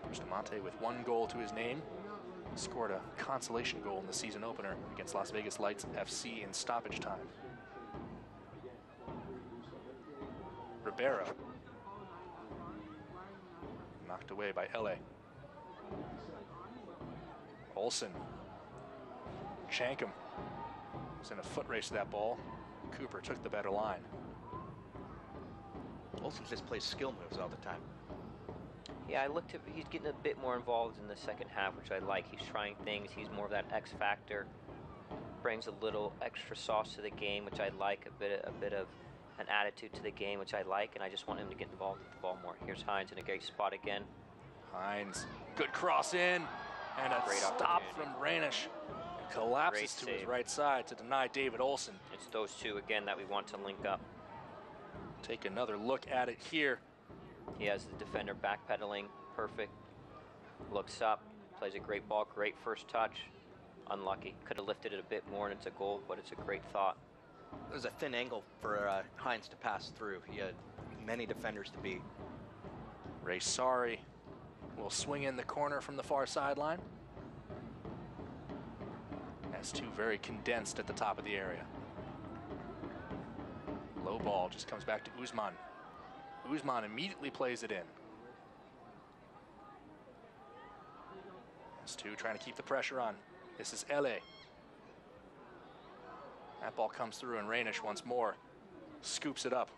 Bustamante, with 1 goal to his name, scored a consolation goal in the season opener against Las Vegas Lights FC in stoppage time. Ribeiro, knocked away by L.A. Olsen. Shankham was in a foot race to that ball. Cooper took the better line. Olsen just plays skill moves all the time. Yeah, he's getting a bit more involved in the second half, which I like. He's trying things. He's more of that X factor. Brings a little extra sauce to the game, which I like. A bit of an attitude to the game, which I like, and I just want him to get involved with the ball more. Here's Hinds in a great spot again. Hinds, good cross in, and a stop from Rainish. Collapses to his right side to deny David Olsen. It's those two again that we want to link up. Take another look at it here. He has the defender backpedaling, perfect. Looks up, plays a great ball, great first touch. Unlucky, could have lifted it a bit more and it's a goal, but it's a great thought. It was a thin angle for Hinds to pass through. He had many defenders to beat. Ray Sari will swing in the corner from the far sideline. S2 very condensed at the top of the area. Low ball just comes back to Uzman. Uzman immediately plays it in. S2 trying to keep the pressure on. This is LA. That ball comes through and Rainish once more scoops it up.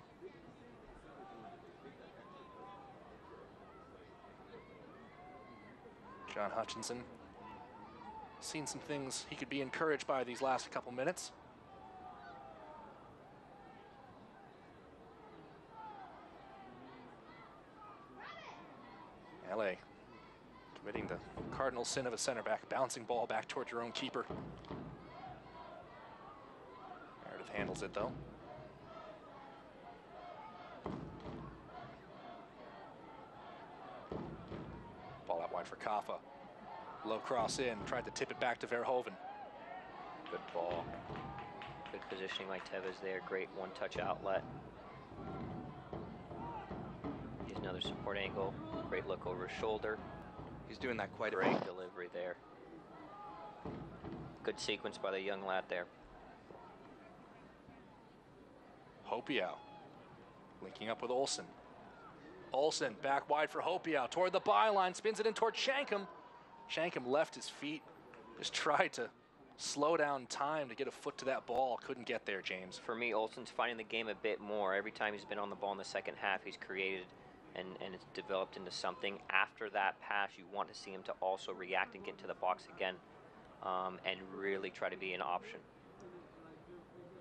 John Hutchinson, seen some things he could be encouraged by these last couple minutes. LA committing the cardinal sin of a center back, bouncing ball back towards your own keeper. Meredith handles it though. Ball out wide for Kaffa. Low cross in, tried to tip it back to Verhoeven. Good ball. Good positioning by Tevez there. Great one-touch outlet. Here's another support angle. Great look over his shoulder. He's doing that quite a bit. Great delivery there. Good sequence by the young lad there. Hopiau linking up with Olsen. Olsen back wide for Hopiau toward the byline, spins it in toward Shankham. Shankham left his feet, just tried to slow down time to get a foot to that ball. Couldn't get there, James. For me, Olsen's finding the game a bit more. Every time he's been on the ball in the second half, he's created and it's developed into something. After that pass, you want to see him to also react and get into the box again and really try to be an option.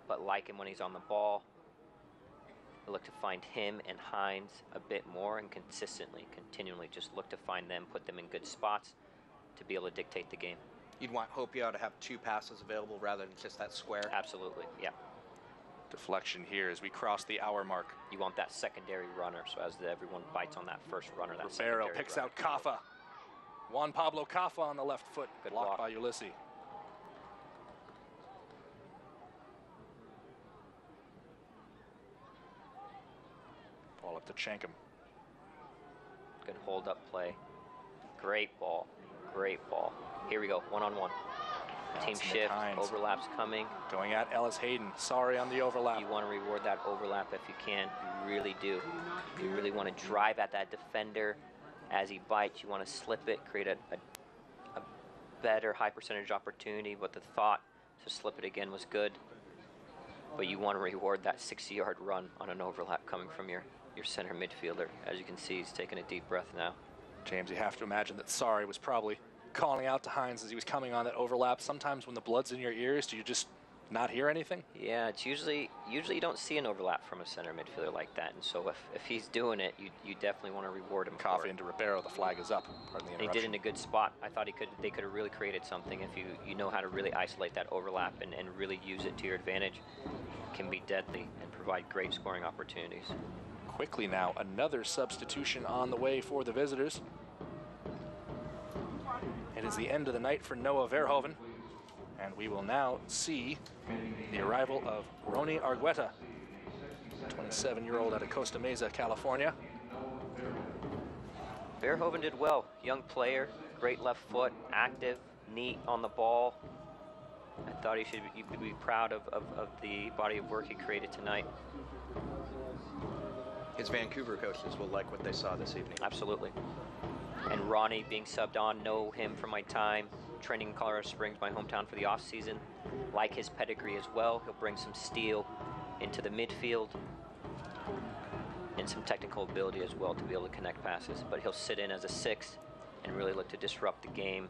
But like him when he's on the ball, I look to find him and Hinds a bit more and consistently, continually just look to find them, put them in good spots to be able to dictate the game. You'd want Hopiau to have 2 passes available rather than just that square. Absolutely, yeah. Deflection here as we cross the hour mark. You want that secondary runner, so as everyone bites on that first runner, that Ribeiro secondary picks runner. out Kaffa. Juan Pablo Kaffa on the left foot. Good blocked block by Ulysses. Ball up to Chankum. Good hold up play. Great ball. Great ball. Here we go. One-on-one. Team shift. Hinds. Overlaps coming. Going at Ellis Hayden. Sorry on the overlap. You want to reward that overlap if you can. You really do. You really want to drive at that defender as he bites. You want to slip it, create a better high percentage opportunity. But the thought to slip it again was good. But you want to reward that 60-yard run on an overlap coming from your center midfielder. As you can see, he's taking a deep breath now. James, you have to imagine that Sorry was probably calling out to Hinds as he was coming on that overlap. Sometimes when the blood's in your ears, do you just not hear anything? Yeah, it's usually you don't see an overlap from a center midfielder like that, and so if he's doing it, you definitely want to reward him. Coffee into Ribeiro, the flag is up. Pardon the interruption. He did it in a good spot. I thought they could have really created something if you know how to really isolate that overlap and really use it to your advantage. It can be deadly and provide great scoring opportunities. Quickly now, another substitution on the way for the visitors. It is the end of the night for Noah Verhoeven, and we will now see the arrival of Roni Argueta, 27-year-old out of Costa Mesa, California. Verhoeven did well. Young player, great left foot, active, neat on the ball. I thought you could be proud of the body of work he created tonight. His Vancouver coaches will like what they saw this evening. Absolutely. And Ronnie being subbed on, know him from my time training in Colorado Springs, my hometown, for the off season. Like his pedigree as well. He'll bring some steel into the midfield and some technical ability as well to be able to connect passes. But he'll sit in as a sixth and really look to disrupt the game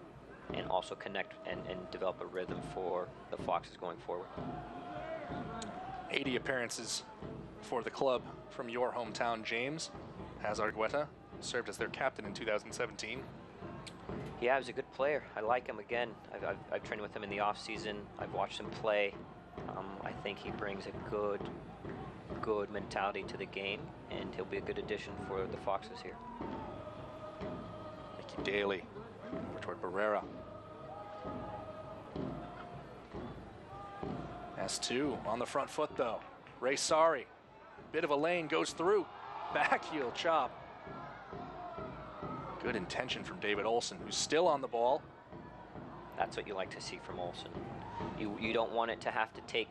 and also connect and develop a rhythm for the Foxes going forward. 80 appearances for the club from your hometown, James, has Argueta. Served as their captain in 2017. Yeah, he's a good player. I like him again. I've trained with him in the off season. I've watched him play. I think he brings a good mentality to the game, and he'll be a good addition for the Foxes here. Mickey Daly over toward Barrera. S2 on the front foot though. Ray Sorry. Bit of a lane, goes through. Back heel chop. Good intention from David Olson, who's still on the ball. That's what you like to see from Olson. You don't want it to have to take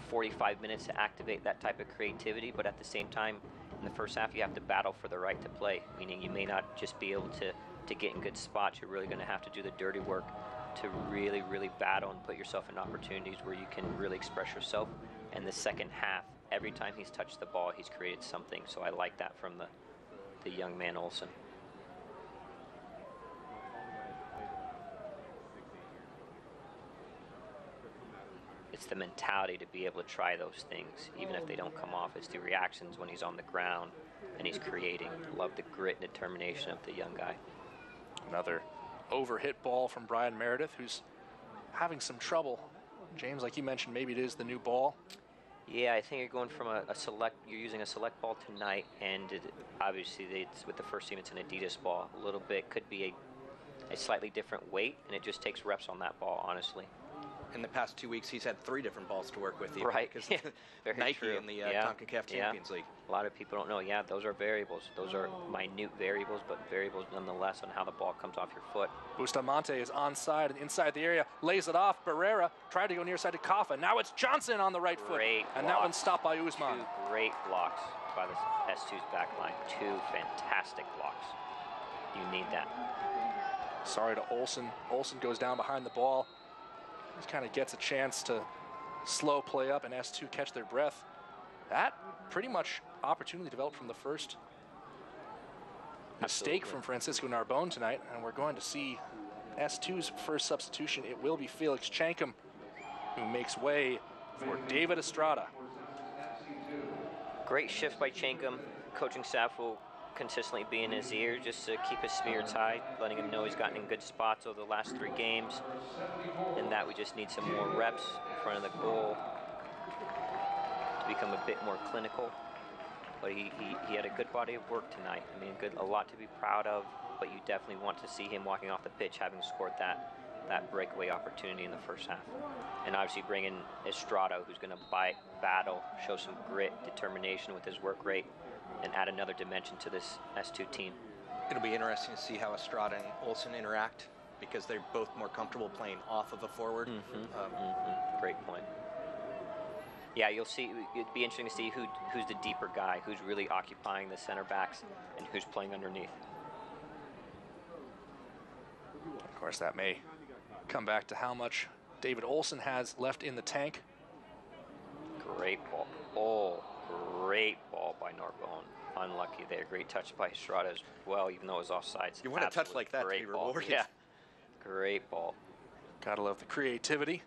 45 minutes to activate that type of creativity, but at the same time, in the first half, you have to battle for the right to play, meaning you may not just be able to get in good spots. You're really going to have to do the dirty work to really, really battle and put yourself in opportunities where you can really express yourself. And the second half, every time he's touched the ball, he's created something. So I like that from the young man Olson. It's the mentality to be able to try those things, even if they don't come off. It's the reactions when he's on the ground and he's creating. Love the grit and determination of the young guy. Another overhit ball from Brian Meredith, who's having some trouble. James, like you mentioned, maybe it is the new ball. Yeah, I think you're going from you're using a select ball tonight, and obviously it's with the first team, it's an Adidas ball. A little bit, could be a slightly different weight, and it just takes reps on that ball, honestly. In the past 2 weeks, he's had 3 different balls to work with. Right. Because Very Nike true. in the CONCACAF Champions League. A lot of people don't know. Yeah, those are variables. Those are minute variables, but variables nonetheless on how the ball comes off your foot. Bustamante is onside and inside the area, lays it off. Barrera tried to go near side to Kaffa. Now it's Johnson on the right foot. And that one's stopped by Usman. 2 great blocks by the S2's back line. 2 fantastic blocks. You need that. Sorry to Olson. Olson goes down behind the ball. Just kind of gets a chance to slow play up and S2 catch their breath. That pretty much opportunity developed from the first mistake from Francisco Narbonne tonight, and we're going to see S2's first substitution. It will be Felix Chankum, who makes way for David Estrada. Great shift by Chankum. Coaching staff will consistently be in his ear just to keep his spirits high, letting him know he's gotten in good spots over the last 3 games, and that we just need some more reps in front of the goal become a bit more clinical. But he had a good body of work tonight. I mean, a lot to be proud of, but you definitely want to see him walking off the pitch having scored that breakaway opportunity in the first half. And obviously bring in Estrada, who's going to battle, show some grit, determination with his work rate, and add another dimension to this S2 team. It'll be interesting to see how Estrada and Olsen interact, because they're both more comfortable playing off of a forward. Great point. Yeah, you'll see. It'd be interesting to see who's the deeper guy, who's really occupying the center backs, and who's playing underneath. Of course, that may come back to how much David Olsen has left in the tank. Great ball. Oh, great ball by Narbonne. Unlucky there. Great touch by Estrada as well, even though it was offsides. You want a touch like that to be rewarded. Yeah. Great ball. Gotta love the creativity.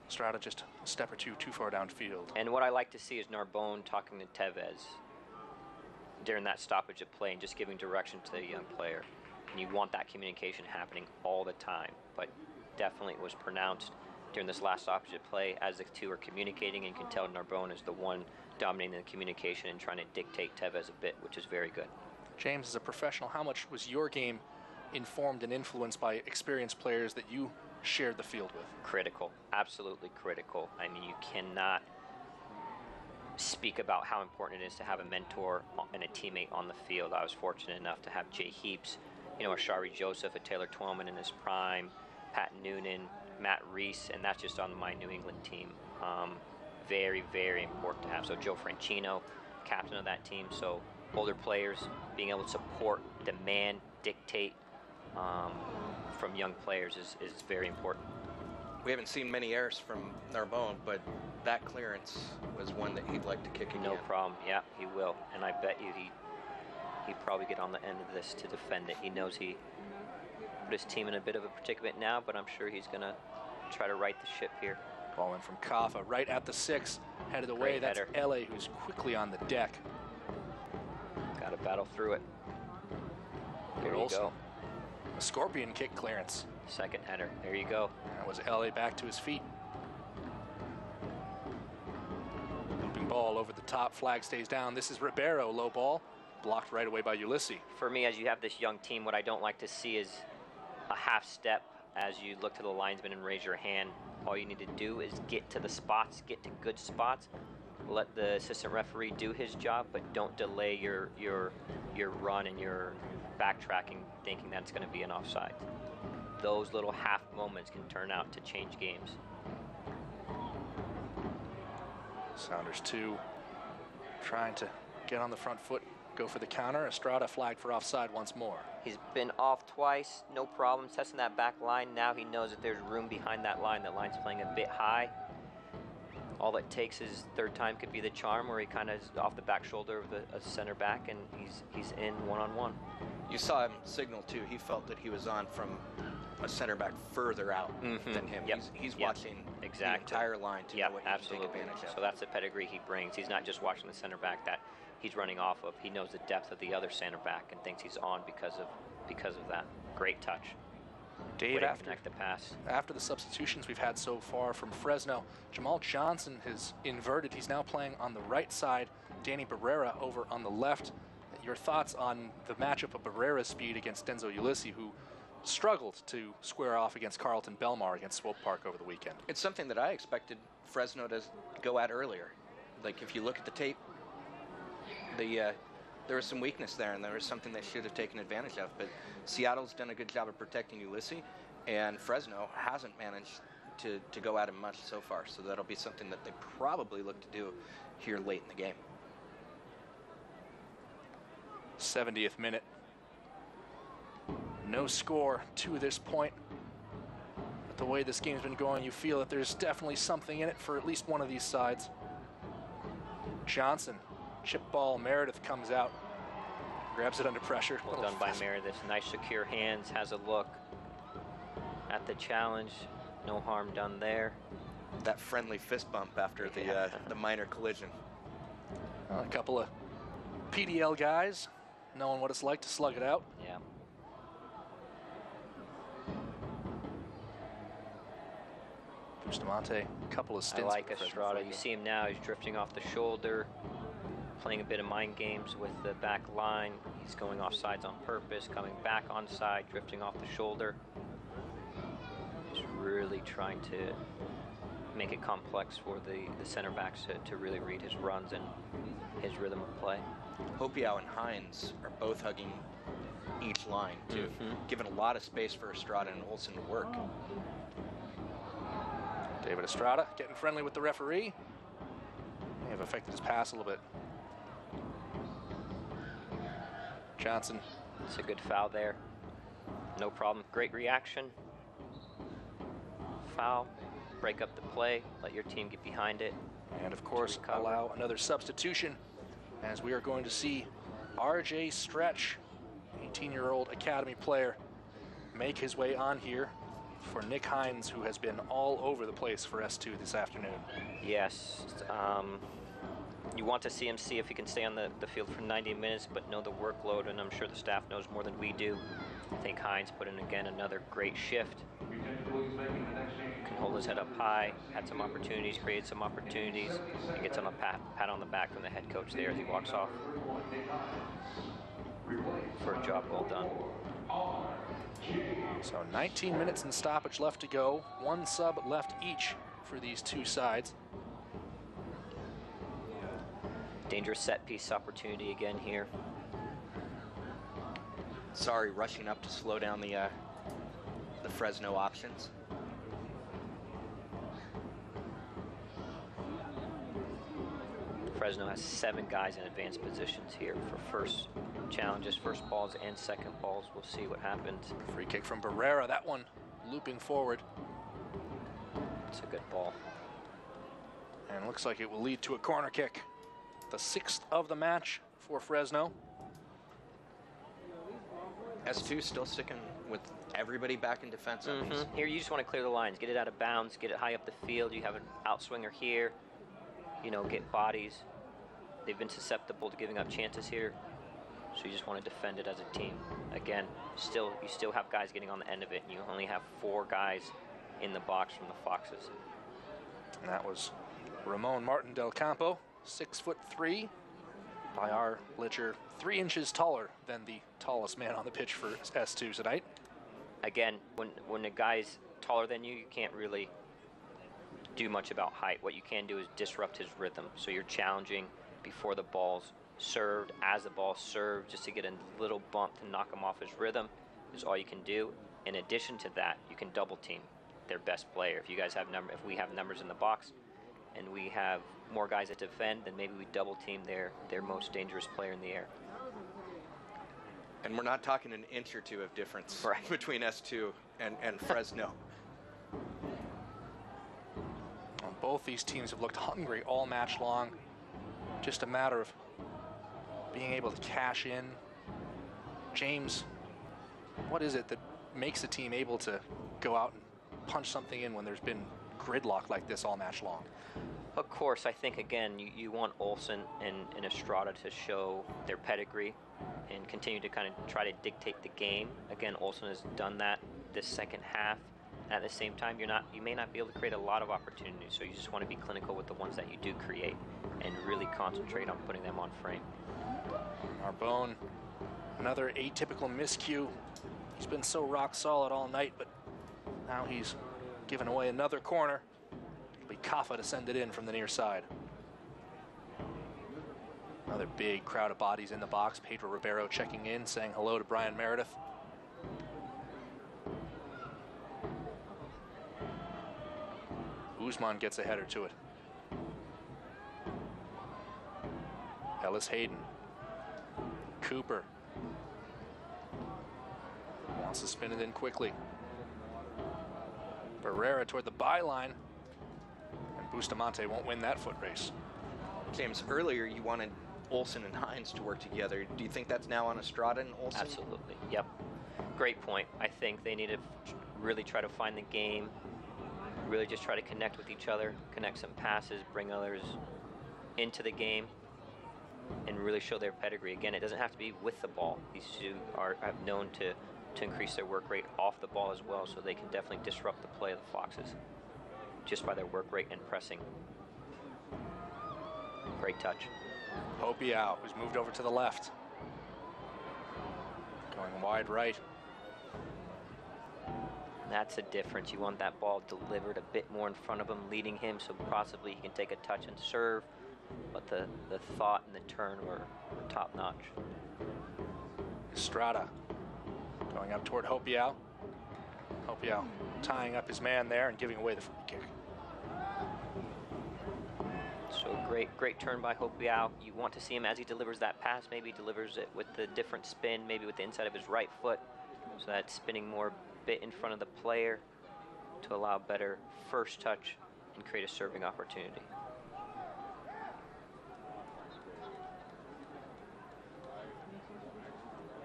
Estrada just a step or two too far downfield. And what I like to see is Narbonne talking to Tevez during that stoppage of play and just giving direction to the young player. And you want that communication happening all the time, but definitely it was pronounced during this last stoppage of play as the two are communicating, and you can tell Narbonne is the one dominating the communication and trying to dictate Tevez a bit, which is very good. James, as a professional, how much was your game informed and influenced by experienced players that you shared the field with? Critical, absolutely critical. I mean, you cannot speak about how important it is to have a mentor and a teammate on the field. I was fortunate enough to have Jay Heaps, you know, Ashari Joseph, a Taylor Twellman in his prime, Pat Noonan, Matt Reese, and that's just on my New England team. Very, very important to have. So Joe Franchino, captain of that team. So older players being able to support, demand, dictate from young players is very important. We haven't seen many errors from Narbonne, but that clearance was one that he'd like to kick again. No problem. Yeah, he will. And I bet you he'd probably get on the end of this to defend it. He knows he put his team in a bit of a predicament now, but I'm sure he's going to try to right the ship here. Ball in from Kaffa, right at the 6, headed away. Great That's header. L.A. who's quickly on the deck. Got to battle through it. There you go. A scorpion kick clearance. Second header. There you go. That was L.A. back to his feet. Looping ball over the top. Flag stays down. This is Ribeiro. Low ball. Blocked right away by Ulysses. For me, as you have this young team, what I don't like to see is a half step as you look to the linesman and raise your hand. All you need to do is get to the spots, get to good spots. Let the assistant referee do his job, but don't delay your run and your backtracking thinking that's going to be an offside. Those little half moments can turn out to change games. Sounders 2 trying to get on the front foot, go for the counter. Estrada flagged for offside once more. He's been off twice, no problem, testing that back line. Now he knows that there's room behind that line. The line's playing a bit high. All it takes is third time could be the charm, where he kind of is off the back shoulder of the center back, and he's in one-on-one. You saw him signal too. He felt that he was on from a center back further out than him. Yep. He's watching the entire line to know what he can take advantage of. So that's the pedigree he brings. He's not just watching the center back that he's running off of. He knows the depth of the other center back and thinks he's on because of that. Great touch. Dave, connect the pass. After the substitutions we've had so far from Fresno, Jamal Johnson has inverted. He's now playing on the right side. Danny Barrera over on the left. Your thoughts on the matchup of Barrera's speed against Denzo Ulysses, who struggled to square off against Carlton Belmar against Swope Park over the weekend? It's something that I expected Fresno to go at earlier. Like, if you look at the tape, there was some weakness there, and there was something they should have taken advantage of. But Seattle's done a good job of protecting Ulysses, and Fresno hasn't managed to go at him much so far. So that'll be something that they probably look to do here late in the game. 70th minute. No score to this point. But the way this game's been going, you feel that there's definitely something in it for at least one of these sides. Johnson, chip ball, Meredith comes out, grabs it under pressure. Well done by Meredith. Nice secure hands, has a look at the challenge. No harm done there. That friendly fist bump after the minor collision. A couple of PDL guys knowing what it's like to slug it out. Yeah. Bustamante, a couple of I stints. like for Fresno Estrada. Fuego. You see him now. He's drifting off the shoulder, playing a bit of mind games with the back line. He's going off sides on purpose, coming back on side, drifting off the shoulder. He's really trying to make it complex for the center backs to really read his runs and his rhythm of play. Hopiao and Hinds are both hugging each line, too, giving a lot of space for Estrada and Olsen to work. David Estrada getting friendly with the referee. May have affected his pass a little bit. Johnson. It's a good foul there. No problem. Great reaction. Foul. Break up the play. Let your team get behind it. And of course, allow another substitution, as we are going to see RJ Stretch, 18-year-old academy player, make his way on here for Nick Hinds, who has been all over the place for S2 this afternoon. Yes. You want to see him see if he can stay on the field for 90 minutes, but know the workload, and I'm sure the staff knows more than we do. I think Hinds put in, again, another great shift. Can hold his head up high, had some opportunities, created some opportunities, and gets him a pat on the back from the head coach there as he walks off. For a job well done. So 19 minutes in stoppage left to go. One sub left each for these two sides. Dangerous set piece opportunity again here. Sorry, rushing up to slow down the Fresno options. Fresno has 7 guys in advanced positions here for first challenges, first balls and second balls. We'll see what happens. Free kick from Barrera, that one looping forward. It's a good ball. And looks like it will lead to a corner kick. The 6th of the match for Fresno. S2 still sticking with everybody back in defense. Here you just want to clear the lines, get it out of bounds, get it high up the field. You have an outswinger here, you know, get bodies. They've been susceptible to giving up chances here, so you just want to defend it as a team. Again, you still have guys getting on the end of it, and you only have 4 guys in the box from the Foxes. And that was Ramon Martin del Campo, 6'3", by our ledger 3 inches taller than the tallest man on the pitch for S2 tonight. Again, when a guy's taller than you, you can't really do much about height. What you can do is disrupt his rhythm. So you're challenging before the ball's served, as the ball's served, just to get a little bump to knock him off his rhythm is all you can do. In addition to that, you can double team their best player. If you guys have if we have numbers in the box and we have more guys that defend, then maybe we double team their most dangerous player in the air. And we're not talking an inch or two of difference between S2 and Fresno. Well, both these teams have looked hungry all match long. Just a matter of being able to cash in. James, what is it that makes a team able to go out and punch something in when there's been gridlock like this all match long? Of course, I think, again, you want Olsen and Estrada to show their pedigree and continue to kind of try to dictate the game. Again, Olsen has done that this second half. At the same time, you may not be able to create a lot of opportunities, so you just want to be clinical with the ones that you do create and really concentrate on putting them on frame. Arbone, another atypical miscue. He's been so rock solid all night, but now he's given away another corner. It'll be Kaffa to send it in from the near side. Another big crowd of bodies in the box. Pedro Ribeiro checking in, saying hello to Brian Meredith. Guzman gets a header to it. Ellis Hayden. Cooper. Wants to spin it in quickly. Barrera toward the byline. And Bustamante won't win that foot race. James, earlier you wanted Olsen and Hinds to work together. Do you think that's now on Estrada and Olsen? Absolutely, yep. Great point. I think they need to really try to find the game, really just try to connect with each other, connect some passes, bring others into the game, and really show their pedigree. Again, it doesn't have to be with the ball. These two have known to increase their work rate off the ball as well, so they can definitely disrupt the play of the Foxes. just by their work rate and pressing. Great touch. Hopiau, who's moved over to the left. Going wide right. That's a difference. You want that ball delivered a bit more in front of him, leading him, so possibly he can take a touch and serve. But the thought and the turn were top notch. Estrada going up toward Hopiau. Hopiau tying up his man there and giving away the free kick. So great turn by Hopiau. You want to see him as he delivers that pass, maybe delivers it with the different spin, maybe with the inside of his right foot. So that's spinning more bit in front of the player to allow better first touch and create a serving opportunity.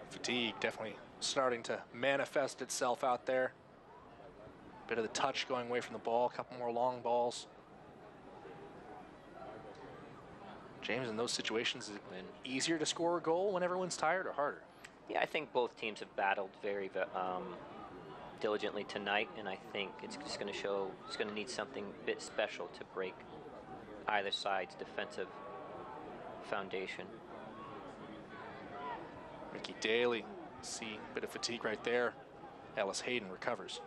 Fatigue definitely starting to manifest itself out there. Bit of the touch going away from the ball, a couple more long balls. James, in those situations, is it easier to score a goal when everyone's tired or harder? Yeah, I think both teams have battled very diligently tonight, and I think it's just going to show, it's going to need something a bit special to break either side's defensive foundation. Ricky Daly, see a bit of fatigue right there. Ellis Hayden recovers.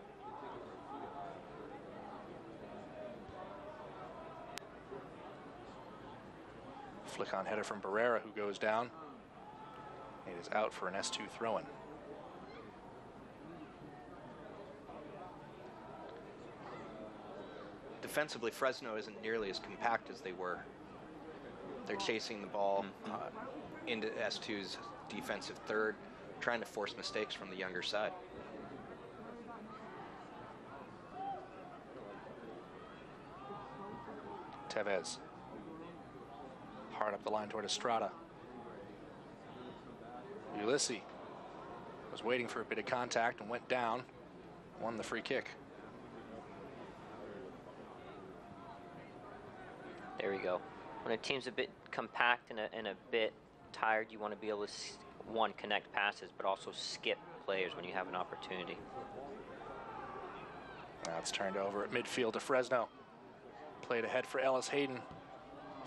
Flick on header from Barrera, who goes down. It is out for an S2 throw-in. Defensively, Fresno isn't nearly as compact as they were. They're chasing the ball into S2's defensive third, trying to force mistakes from the younger side. Tevez. Hard up the line toward Estrada. Ulysses was waiting for a bit of contact and went down, won the free kick. There we go. When a team's a bit compact and a bit tired, you want to be able to, one, connect passes, but also skip players when you have an opportunity. Now it's turned over at midfield to Fresno. Played ahead for Ellis Hayden.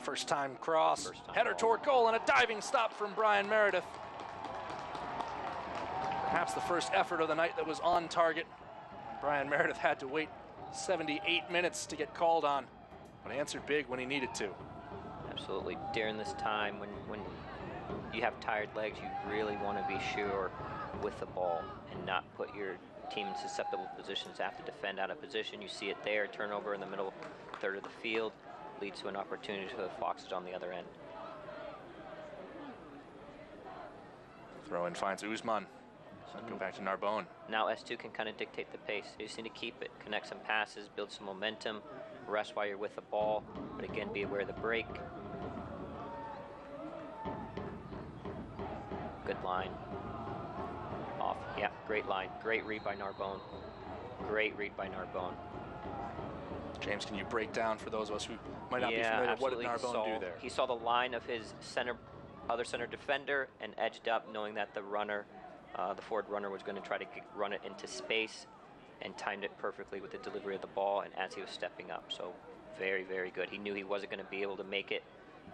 First time cross, header toward goal, and a diving stop from Brian Meredith. Perhaps the first effort of the night that was on target. Brian Meredith had to wait 78 minutes to get called on, but answered big when he needed to. Absolutely. During this time, when you have tired legs, you really want to be sure with the ball and not put your team in susceptible positions to have to defend out of position. You see it there, turnover in the middle third of the field, leads to an opportunity for the Foxes on the other end. Throw-in finds Usman. Go back to Narbonne. Now S2 can kind of dictate the pace. You just need to keep it, connect some passes, build some momentum, rest while you're with the ball, but again, be aware of the break. Good line. Off, yeah, great line. Great read by Narbonne. Great read by Narbonne. James, can you break down for those of us who might not be familiar, what did Narbonne do there? He saw the line of his other center defender and edged up, knowing that the runner, the forward runner, was going to try to run it into space, and timed it perfectly with the delivery of the ball and as he was stepping up. So very, very good. He knew he wasn't going to be able to make it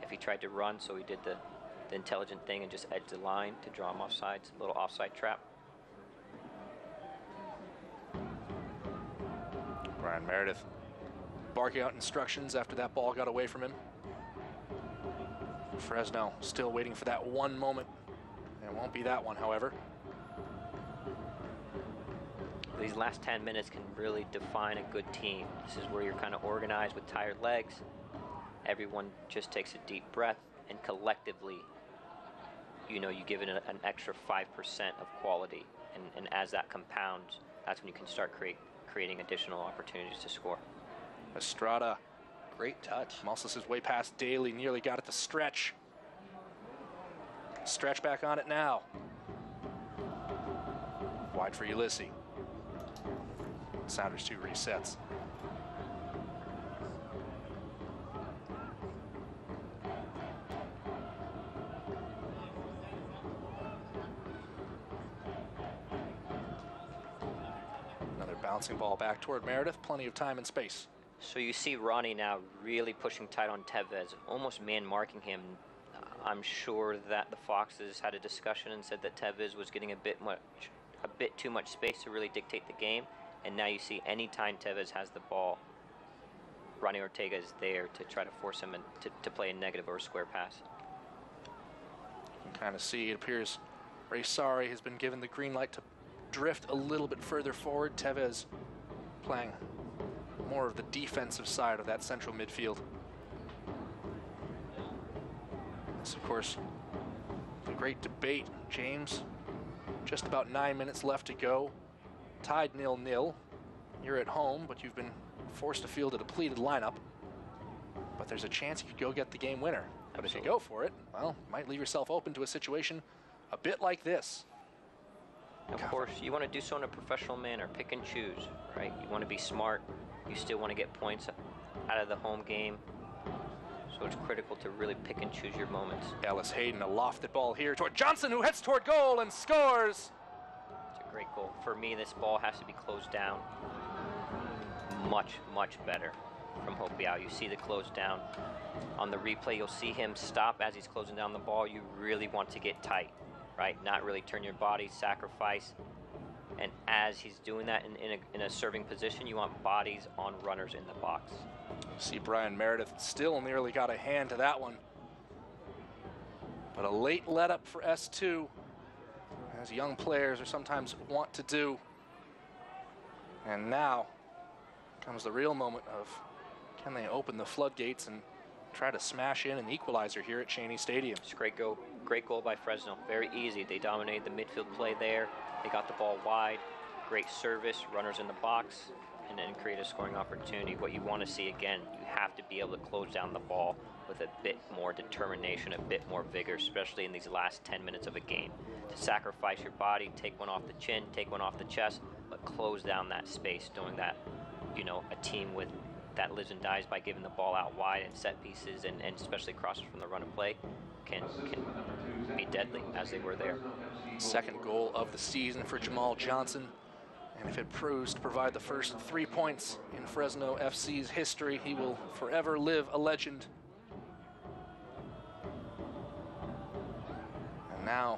if he tried to run, so he did the intelligent thing and just edged the line to draw him offsides, a little offside trap. Brian Meredith barking out instructions after that ball got away from him. Fresno still waiting for that one moment. It won't be that one, however. These last 10 minutes can really define a good team. This is where you're kind of organized with tired legs. Everyone just takes a deep breath, and collectively, you know, you give it an extra 5% of quality. And as that compounds, that's when you can start creating additional opportunities to score. Estrada, great touch. Muscles his way past Daly, nearly got it to stretch. Stretch back on it now. Wide for Ulysses. Sounders 2 resets. Another bouncing ball back toward Meredith. Plenty of time and space. So you see Ronnie now really pushing tight on Tevez, almost man-marking him. I'm sure that the Foxes had a discussion and said that Tevez was getting a bit too much space to really dictate the game. And now you see anytime Tevez has the ball, Ronnie Ortega is there to try to force him to play a negative or a square pass. You can kind of see, it appears Ray Sari has been given the green light to drift a little bit further forward. Tevez playing more of the defensive side of that central midfield. This, of course, a great debate, James. Just about 9 minutes left to go. Tied 0-0. You're at home, but you've been forced to field a depleted lineup. But there's a chance you could go get the game winner. But if you go for it, well, you might leave yourself open to a situation a bit like this. Of course, you want to do so in a professional manner. Pick and choose, right? You want to be smart. You still want to get points out of the home game. So it's critical to really pick and choose your moments. Ellis Hayden, a lofted ball here toward Johnson, who heads toward goal and scores. It's a great goal. For me, this ball has to be closed down much, much better from Hopiao. You see the close down. On the replay, you'll see him stop as he's closing down the ball. You really want to get tight, right? Not really turn your body, sacrifice. And as he's doing that in a serving position, you want bodies on runners in the box. See Brian Meredith still nearly got a hand to that one. But a late let up for S2, as young players are sometimes want to do. And now comes the real moment of, can they open the floodgates and try to smash in an equalizer here at Cheney Stadium? It's a great goal by Fresno. Very easy. They dominated the midfield play there. They got the ball wide. Great service, runners in the box, and then create a scoring opportunity. What you want to see again, you have to be able to close down the ball with a bit more determination, a bit more vigor, especially in these last 10 minutes of a game. To sacrifice your body, take one off the chin, take one off the chest, but close down that space, doing that, you know, a team with that lives and dies by giving the ball out wide and set pieces, and especially crosses from the run and play can be deadly, as they were there. Second goal of the season for Jamal Johnson. And if it proves to provide the first 3 points in Fresno FC's history, he will forever live a legend. And now,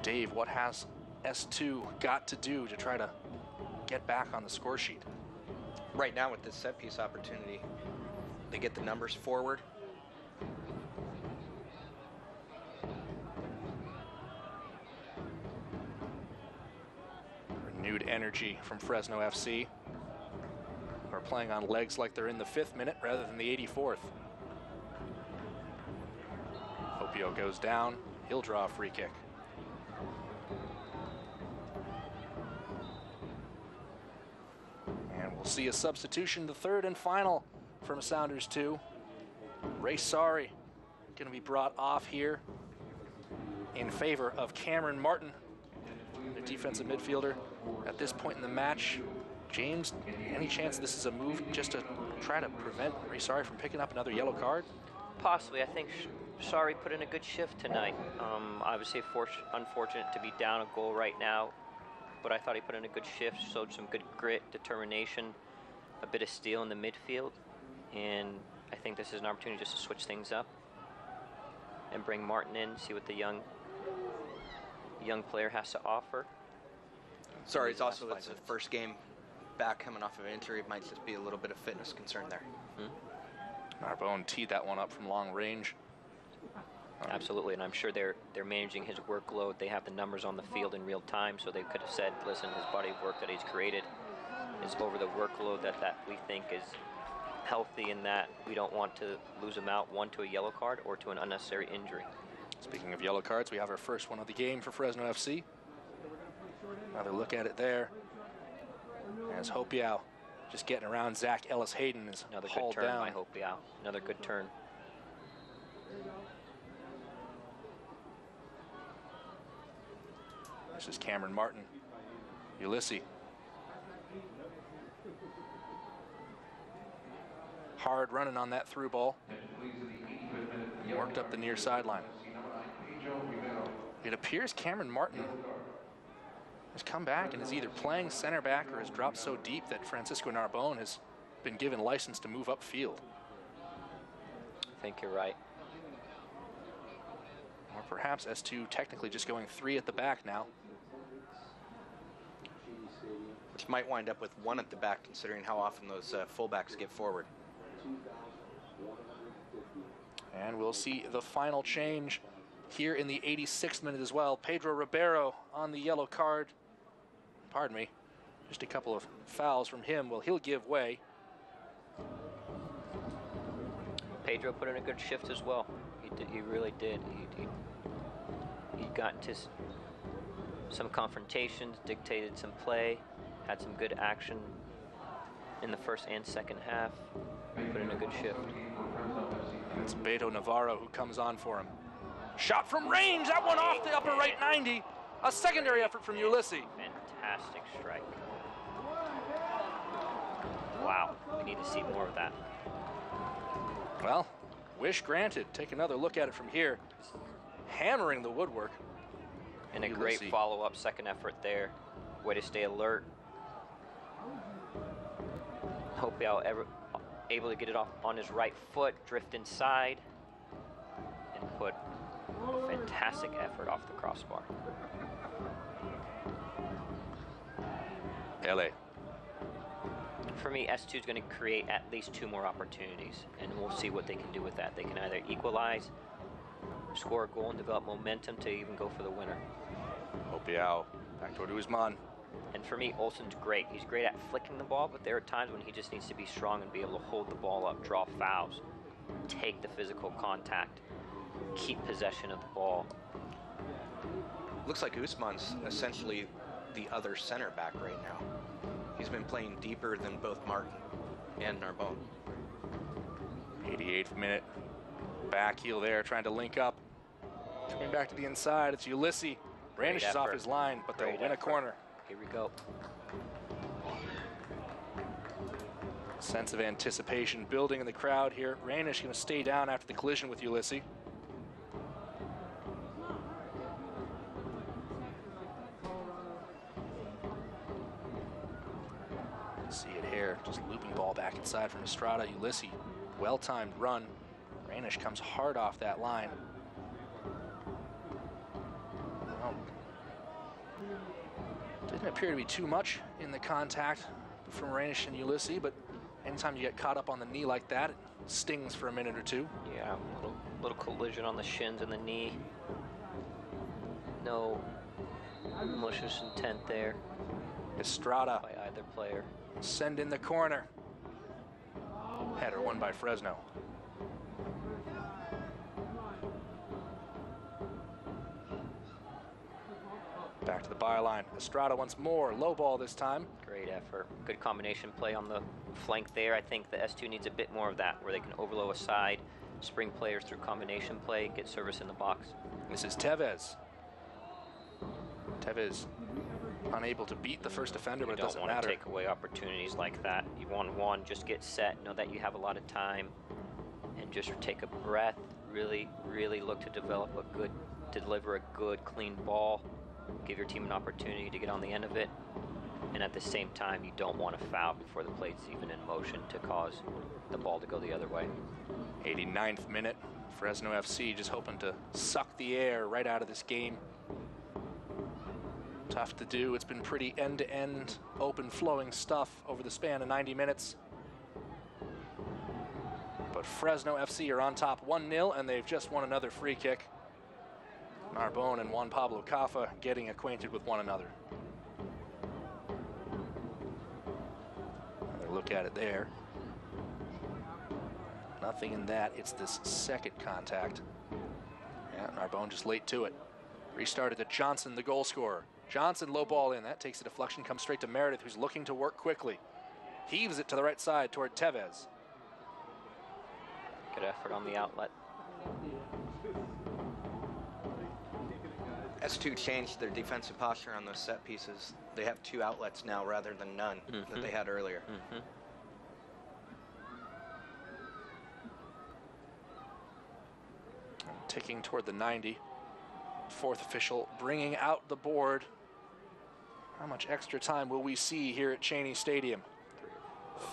Dave, what has S2 got to do to try to get back on the score sheet? Right now with this set piece opportunity, they get the numbers forward. Renewed energy from Fresno FC. We're playing on legs like they're in the 5th minute rather than the 84th. Hopiao goes down. He'll draw a free kick. And we'll see a substitution, the third and final from Sounders 2. Ray Sari going to be brought off here in favor of Cameron Martin, the defensive midfielder. At this point in the match, James, any chance this is a move just to try to prevent Ray Sari from picking up another yellow card? Possibly. I think Sari put in a good shift tonight. Obviously unfortunate to be down a goal right now, but I thought he put in a good shift, showed some good grit, determination, a bit of steel in the midfield, and I think this is an opportunity just to switch things up and bring Martin in, see what the young player has to offer. Sorry, it's also it's the first game back coming off of an injury. It might just be a little bit of fitness concern there. Narbonne teed that one up from long range. Absolutely, and I'm sure they're managing his workload. They have the numbers on the field in real time, so they could have said, listen, his body of work that he's created is over the workload that we think is healthy, and that we don't want to lose him out, one, to a yellow card or to an unnecessary injury. Speaking of yellow cards, we have our first one of the game for Fresno FC. Another look at it there. As Hopiao just getting around Zach Ellis Hayden is another hauled good turn down. by Hopiao. Another good turn. This is Cameron Martin. Ulysses. Hard running on that through ball. Worked up the near sideline. It appears Cameron Martin has come back and is either playing center back or has dropped so deep that Francisco Narbonne has been given license to move upfield. I think you're right. Or perhaps S2 technically just going 3 at the back now. Which might wind up with 1 at the back, considering how often those fullbacks get forward. And we'll see the final change here in the 86th minute as well. Pedro Ribeiro on the yellow card. Pardon me. Just a couple of fouls from him. Well, he'll give way. Pedro put in a good shift as well. He really did. He got into some confrontations, dictated some play, had some good action in the first and second half. Put in a good shift. It's Beto Navarro who comes on for him. Shot from range, that one off the upper right 90. A secondary effort from Ulysses. Fantastic strike. Wow, we need to see more of that. Well, wish granted. Take another look at it from here. Hammering the woodwork. And a great follow-up second effort there. Way to stay alert. Hope able to get it off on his right foot, drift inside, and put a fantastic effort off the crossbar. LA. For me, S2 is going to create at least 2 more opportunities, and we'll see what they can do with that. They can either equalize, score a goal, and develop momentum to even go for the winner. Opiao, back toward Usman. And for me, Olsen's great. He's great at flicking the ball, but there are times when he just needs to be strong and be able to hold the ball up, draw fouls, take the physical contact, keep possession of the ball. Looks like Usman's essentially the other center back right now. He's been playing deeper than both Martin and Narbonne. 88th minute. Back heel there, trying to link up. Coming back to the inside, it's Ulysses. Brandishes off his line, but they'll win a corner. Here we go. Sense of anticipation building in the crowd here. Ranish going to stay down after the collision with Ulysses. See it here, just looping ball back inside from Estrada. Ulysses, well-timed run. Ranish comes hard off that line. Well, didn't appear to be too much in the contact from Ranish and Ulysses, but anytime you get caught up on the knee like that, it stings for a minute or two. Yeah, little collision on the shins and the knee. No malicious intent there. Estrada by either player. Send in the corner. Header won by Fresno. Back to the byline. Estrada once more. Low ball this time. Great effort. Good combination play on the flank there. I think the S2 needs a bit more of that, where they can overload a side, spring players through combination play, get service in the box. This is Tevez. Tevez unable to beat the first defender, but it doesn't matter. You don't want to take away opportunities like that. You 1-1, just get set, know that you have a lot of time, and just take a breath. Really, really look to deliver a good, clean ball. Give your team an opportunity to get on the end of it. And at the same time, you don't want to foul before the play's even in motion to cause the ball to go the other way. 89th minute. Fresno FC just hoping to suck the air right out of this game. Tough to do. It's been pretty end-to-end, open-flowing stuff over the span of 90 minutes. But Fresno FC are on top 1-0, and they've just won another free kick. Narbonne and Juan Pablo Cafa getting acquainted with one another. Another look at it there. Nothing in that. It's this second contact. Yeah, Narbonne just late to it. Restarted to Johnson, the goal scorer. Johnson low ball in. That takes a deflection, comes straight to Meredith, who's looking to work quickly. Heaves it to the right side toward Tevez. Good effort on the outlet. S2 changed their defensive posture on those set pieces. They have 2 outlets now rather than none that they had earlier. Ticking toward the 90. Fourth official bringing out the board. How much extra time will we see here at Cheney Stadium?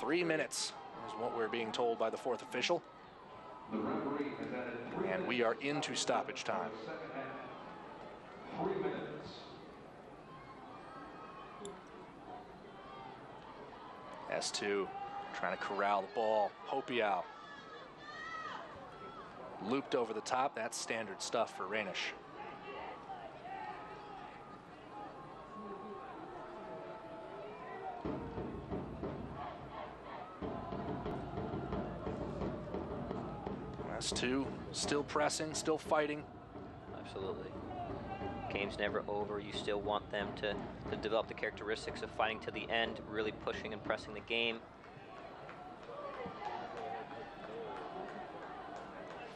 3 minutes. is what we're being told by the fourth official. And we are into stoppage time. S2 trying to corral the ball. Hopiau looped over the top. That's standard stuff for Rainish. S2 still pressing, still fighting. Absolutely. Game's never over. You still want them to develop the characteristics of fighting to the end, really pushing and pressing the game.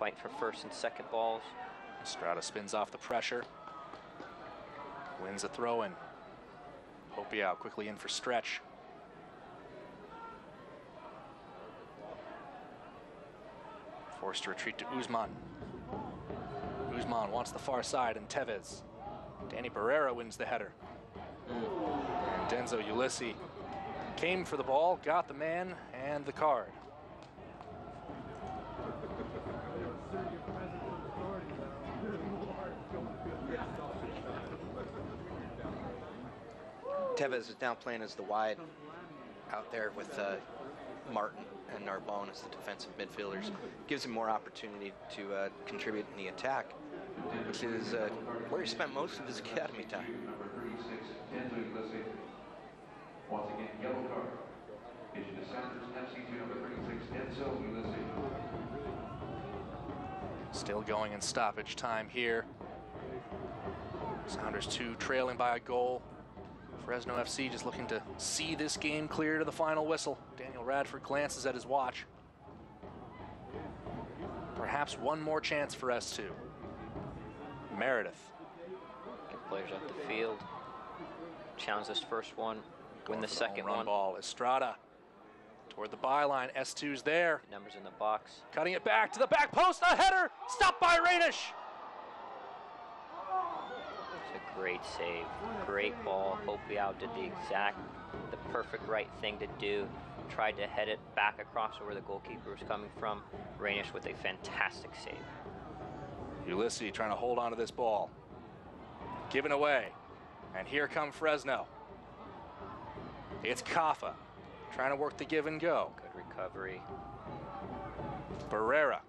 Fight for first and second balls. Estrada spins off the pressure. Wins a throw-in. Hopiau quickly in for stretch. Forced to retreat to Uzman. Uzman wants the far side, and Tevez. Danny Barrera wins the header. And Denzo Ulysses came for the ball, got the man, and the card. Tevez is now playing as the wide out there with Martin and Narbonne as the defensive midfielders. Gives him more opportunity to contribute in the attack, which is where he spent most of his academy time. Once again, yellow card. Issued to Sounders FC to number 36, Denzo Ulysses. Still going in stoppage time here. Sounders 2 trailing by a goal. Fresno FC just looking to see this game clear to the final whistle. Daniel Radford glances at his watch. Perhaps one more chance for S2. Meredith. Get players off the field. Challenge this first one. Win the second one. Ball. Estrada toward the byline. S2's there. Numbers in the box. Cutting it back to the back post. A header. Stopped by Rainish. It's a great save. Great ball. Hopiau did the perfect right thing to do. Tried to head it back across where the goalkeeper was coming from. Rainish with a fantastic save. Ulysses trying to hold on to this ball. Given away. And here come Fresno. It's Kaffa trying to work the give and go. Good recovery. Barrera.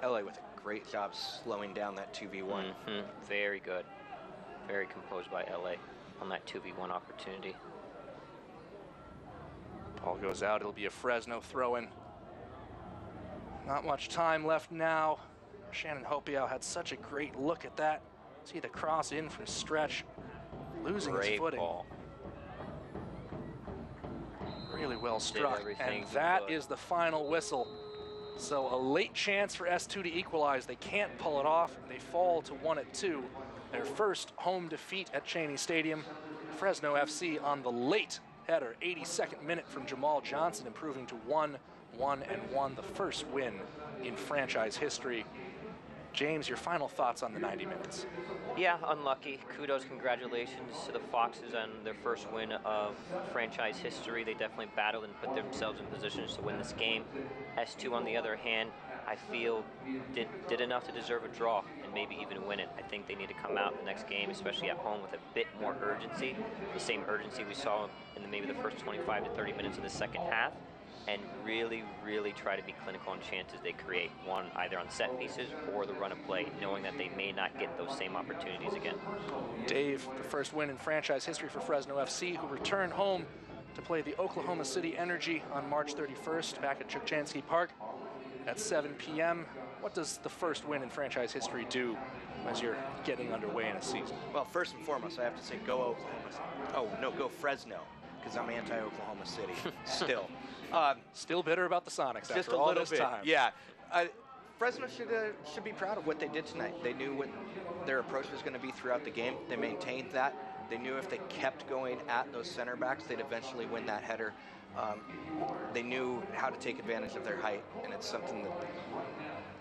LA with a great job slowing down that 2v1. Very good. Very composed by LA on that 2v1 opportunity. Ball goes out. It'll be a Fresno throw-in. Not much time left now. Shannon Hopiau had such a great look at that. See the cross in from stretch. Losing his footing. Ball. Really well struck. And that is the final whistle. So a late chance for S2 to equalize. They can't pull it off. They fall to 1-2. Their first home defeat at Cheney Stadium. Fresno FC on the late header, 82nd minute from Jamal Johnson, improving to 1-1, the first win in franchise history. James, your final thoughts on the 90 minutes? Yeah, unlucky. Kudos, congratulations to the Foxes on their first win of franchise history. They definitely battled and put themselves in positions to win this game. S2, on the other hand, I feel did enough to deserve a draw and maybe even win it. I think they need to come out the next game, especially at home, with a bit more urgency, the same urgency we saw in maybe the first 25 to 30 minutes of the second half, and really, really try to be clinical on chances they create, one either on set pieces or the run of play, knowing that they may not get those same opportunities again. Dave, the first win in franchise history for Fresno FC, who returned home to play the Oklahoma City Energy on March 31st back at Chukchansky Park at 7 p.m. What does the first win in franchise history do as you're getting underway in a season? Well, first and foremost, I have to say go Oklahoma City. Oh, no, go Fresno, because I'm anti-Oklahoma City still. Still bitter about the Sonics just after all this time. Yeah. Fresno should be proud of what they did tonight. They knew what their approach was going to be throughout the game. They maintained that. They knew if they kept going at those center backs, they'd eventually win that header. They knew how to take advantage of their height, and it's something that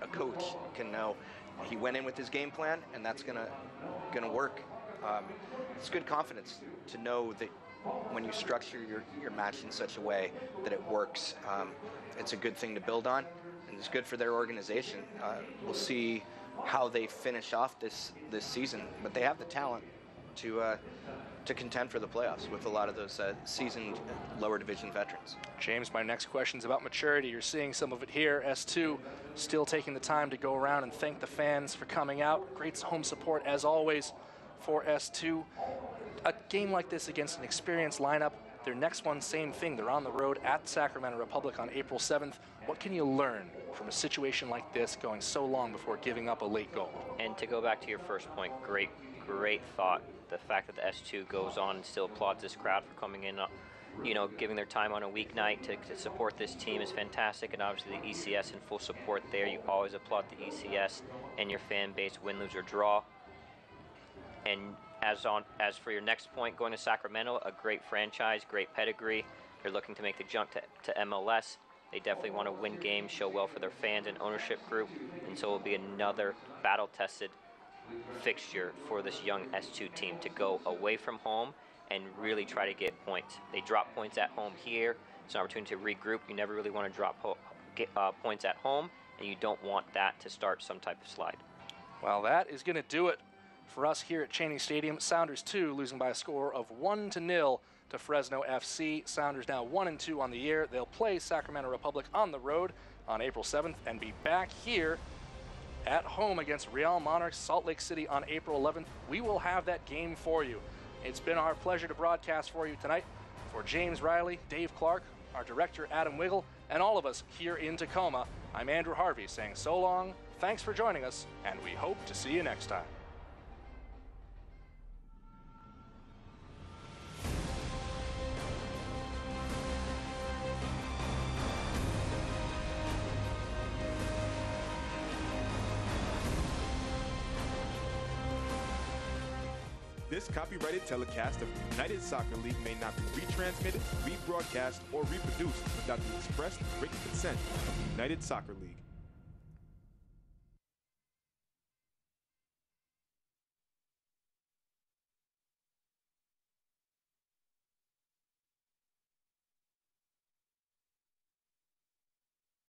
a coach can know. He went in with his game plan, and that's gonna work. It's good confidence to know that when you structure your match in such a way that it works, it's a good thing to build on, and it's good for their organization. We'll see how they finish off this season, but they have the talent to contend for the playoffs with a lot of those seasoned lower division veterans. James, my next question is about maturity. You're seeing some of it here. S2 still taking the time to go around and thank the fans for coming out. Great home support, as always, for S2. A game like this against an experienced lineup, their next one, same thing. They're on the road at Sacramento Republic on April 7th. What can you learn from a situation like this going so long before giving up a late goal? And to go back to your first point, great thought. The fact that the S2 goes on and still applauds this crowd for coming in, giving their time on a weeknight to support this team is fantastic. And obviously the ECS in full support there. You always applaud the ECS and your fan base, win, lose, or draw. And as for your next point, going to Sacramento, a great franchise, great pedigree. They're looking to make the jump to MLS. They definitely want to win games, show well for their fans and ownership group, and so it will be another battle-tested fixture for this young S2 team to go away from home and really try to get points. They drop points at home here. It's an opportunity to regroup. You never really want to drop points at home, and you don't want that to start some type of slide. Well, that is going to do it for us here at Cheney Stadium. Sounders 2 losing by a score of 1-0 to Fresno FC. Sounders now 1-2 on the year. They'll play Sacramento Republic on the road on April 7th and be back here at home against Real Monarchs Salt Lake City on April 11th. We will have that game for you. It's been our pleasure to broadcast for you tonight. For James Riley, Dave Clark, our director Adam Wiggle, and all of us here in Tacoma, I'm Andrew Harvey saying so long, thanks for joining us, and we hope to see you next time. This copyrighted telecast of the United Soccer League may not be retransmitted, rebroadcast, or reproduced without the express written consent of the United Soccer League.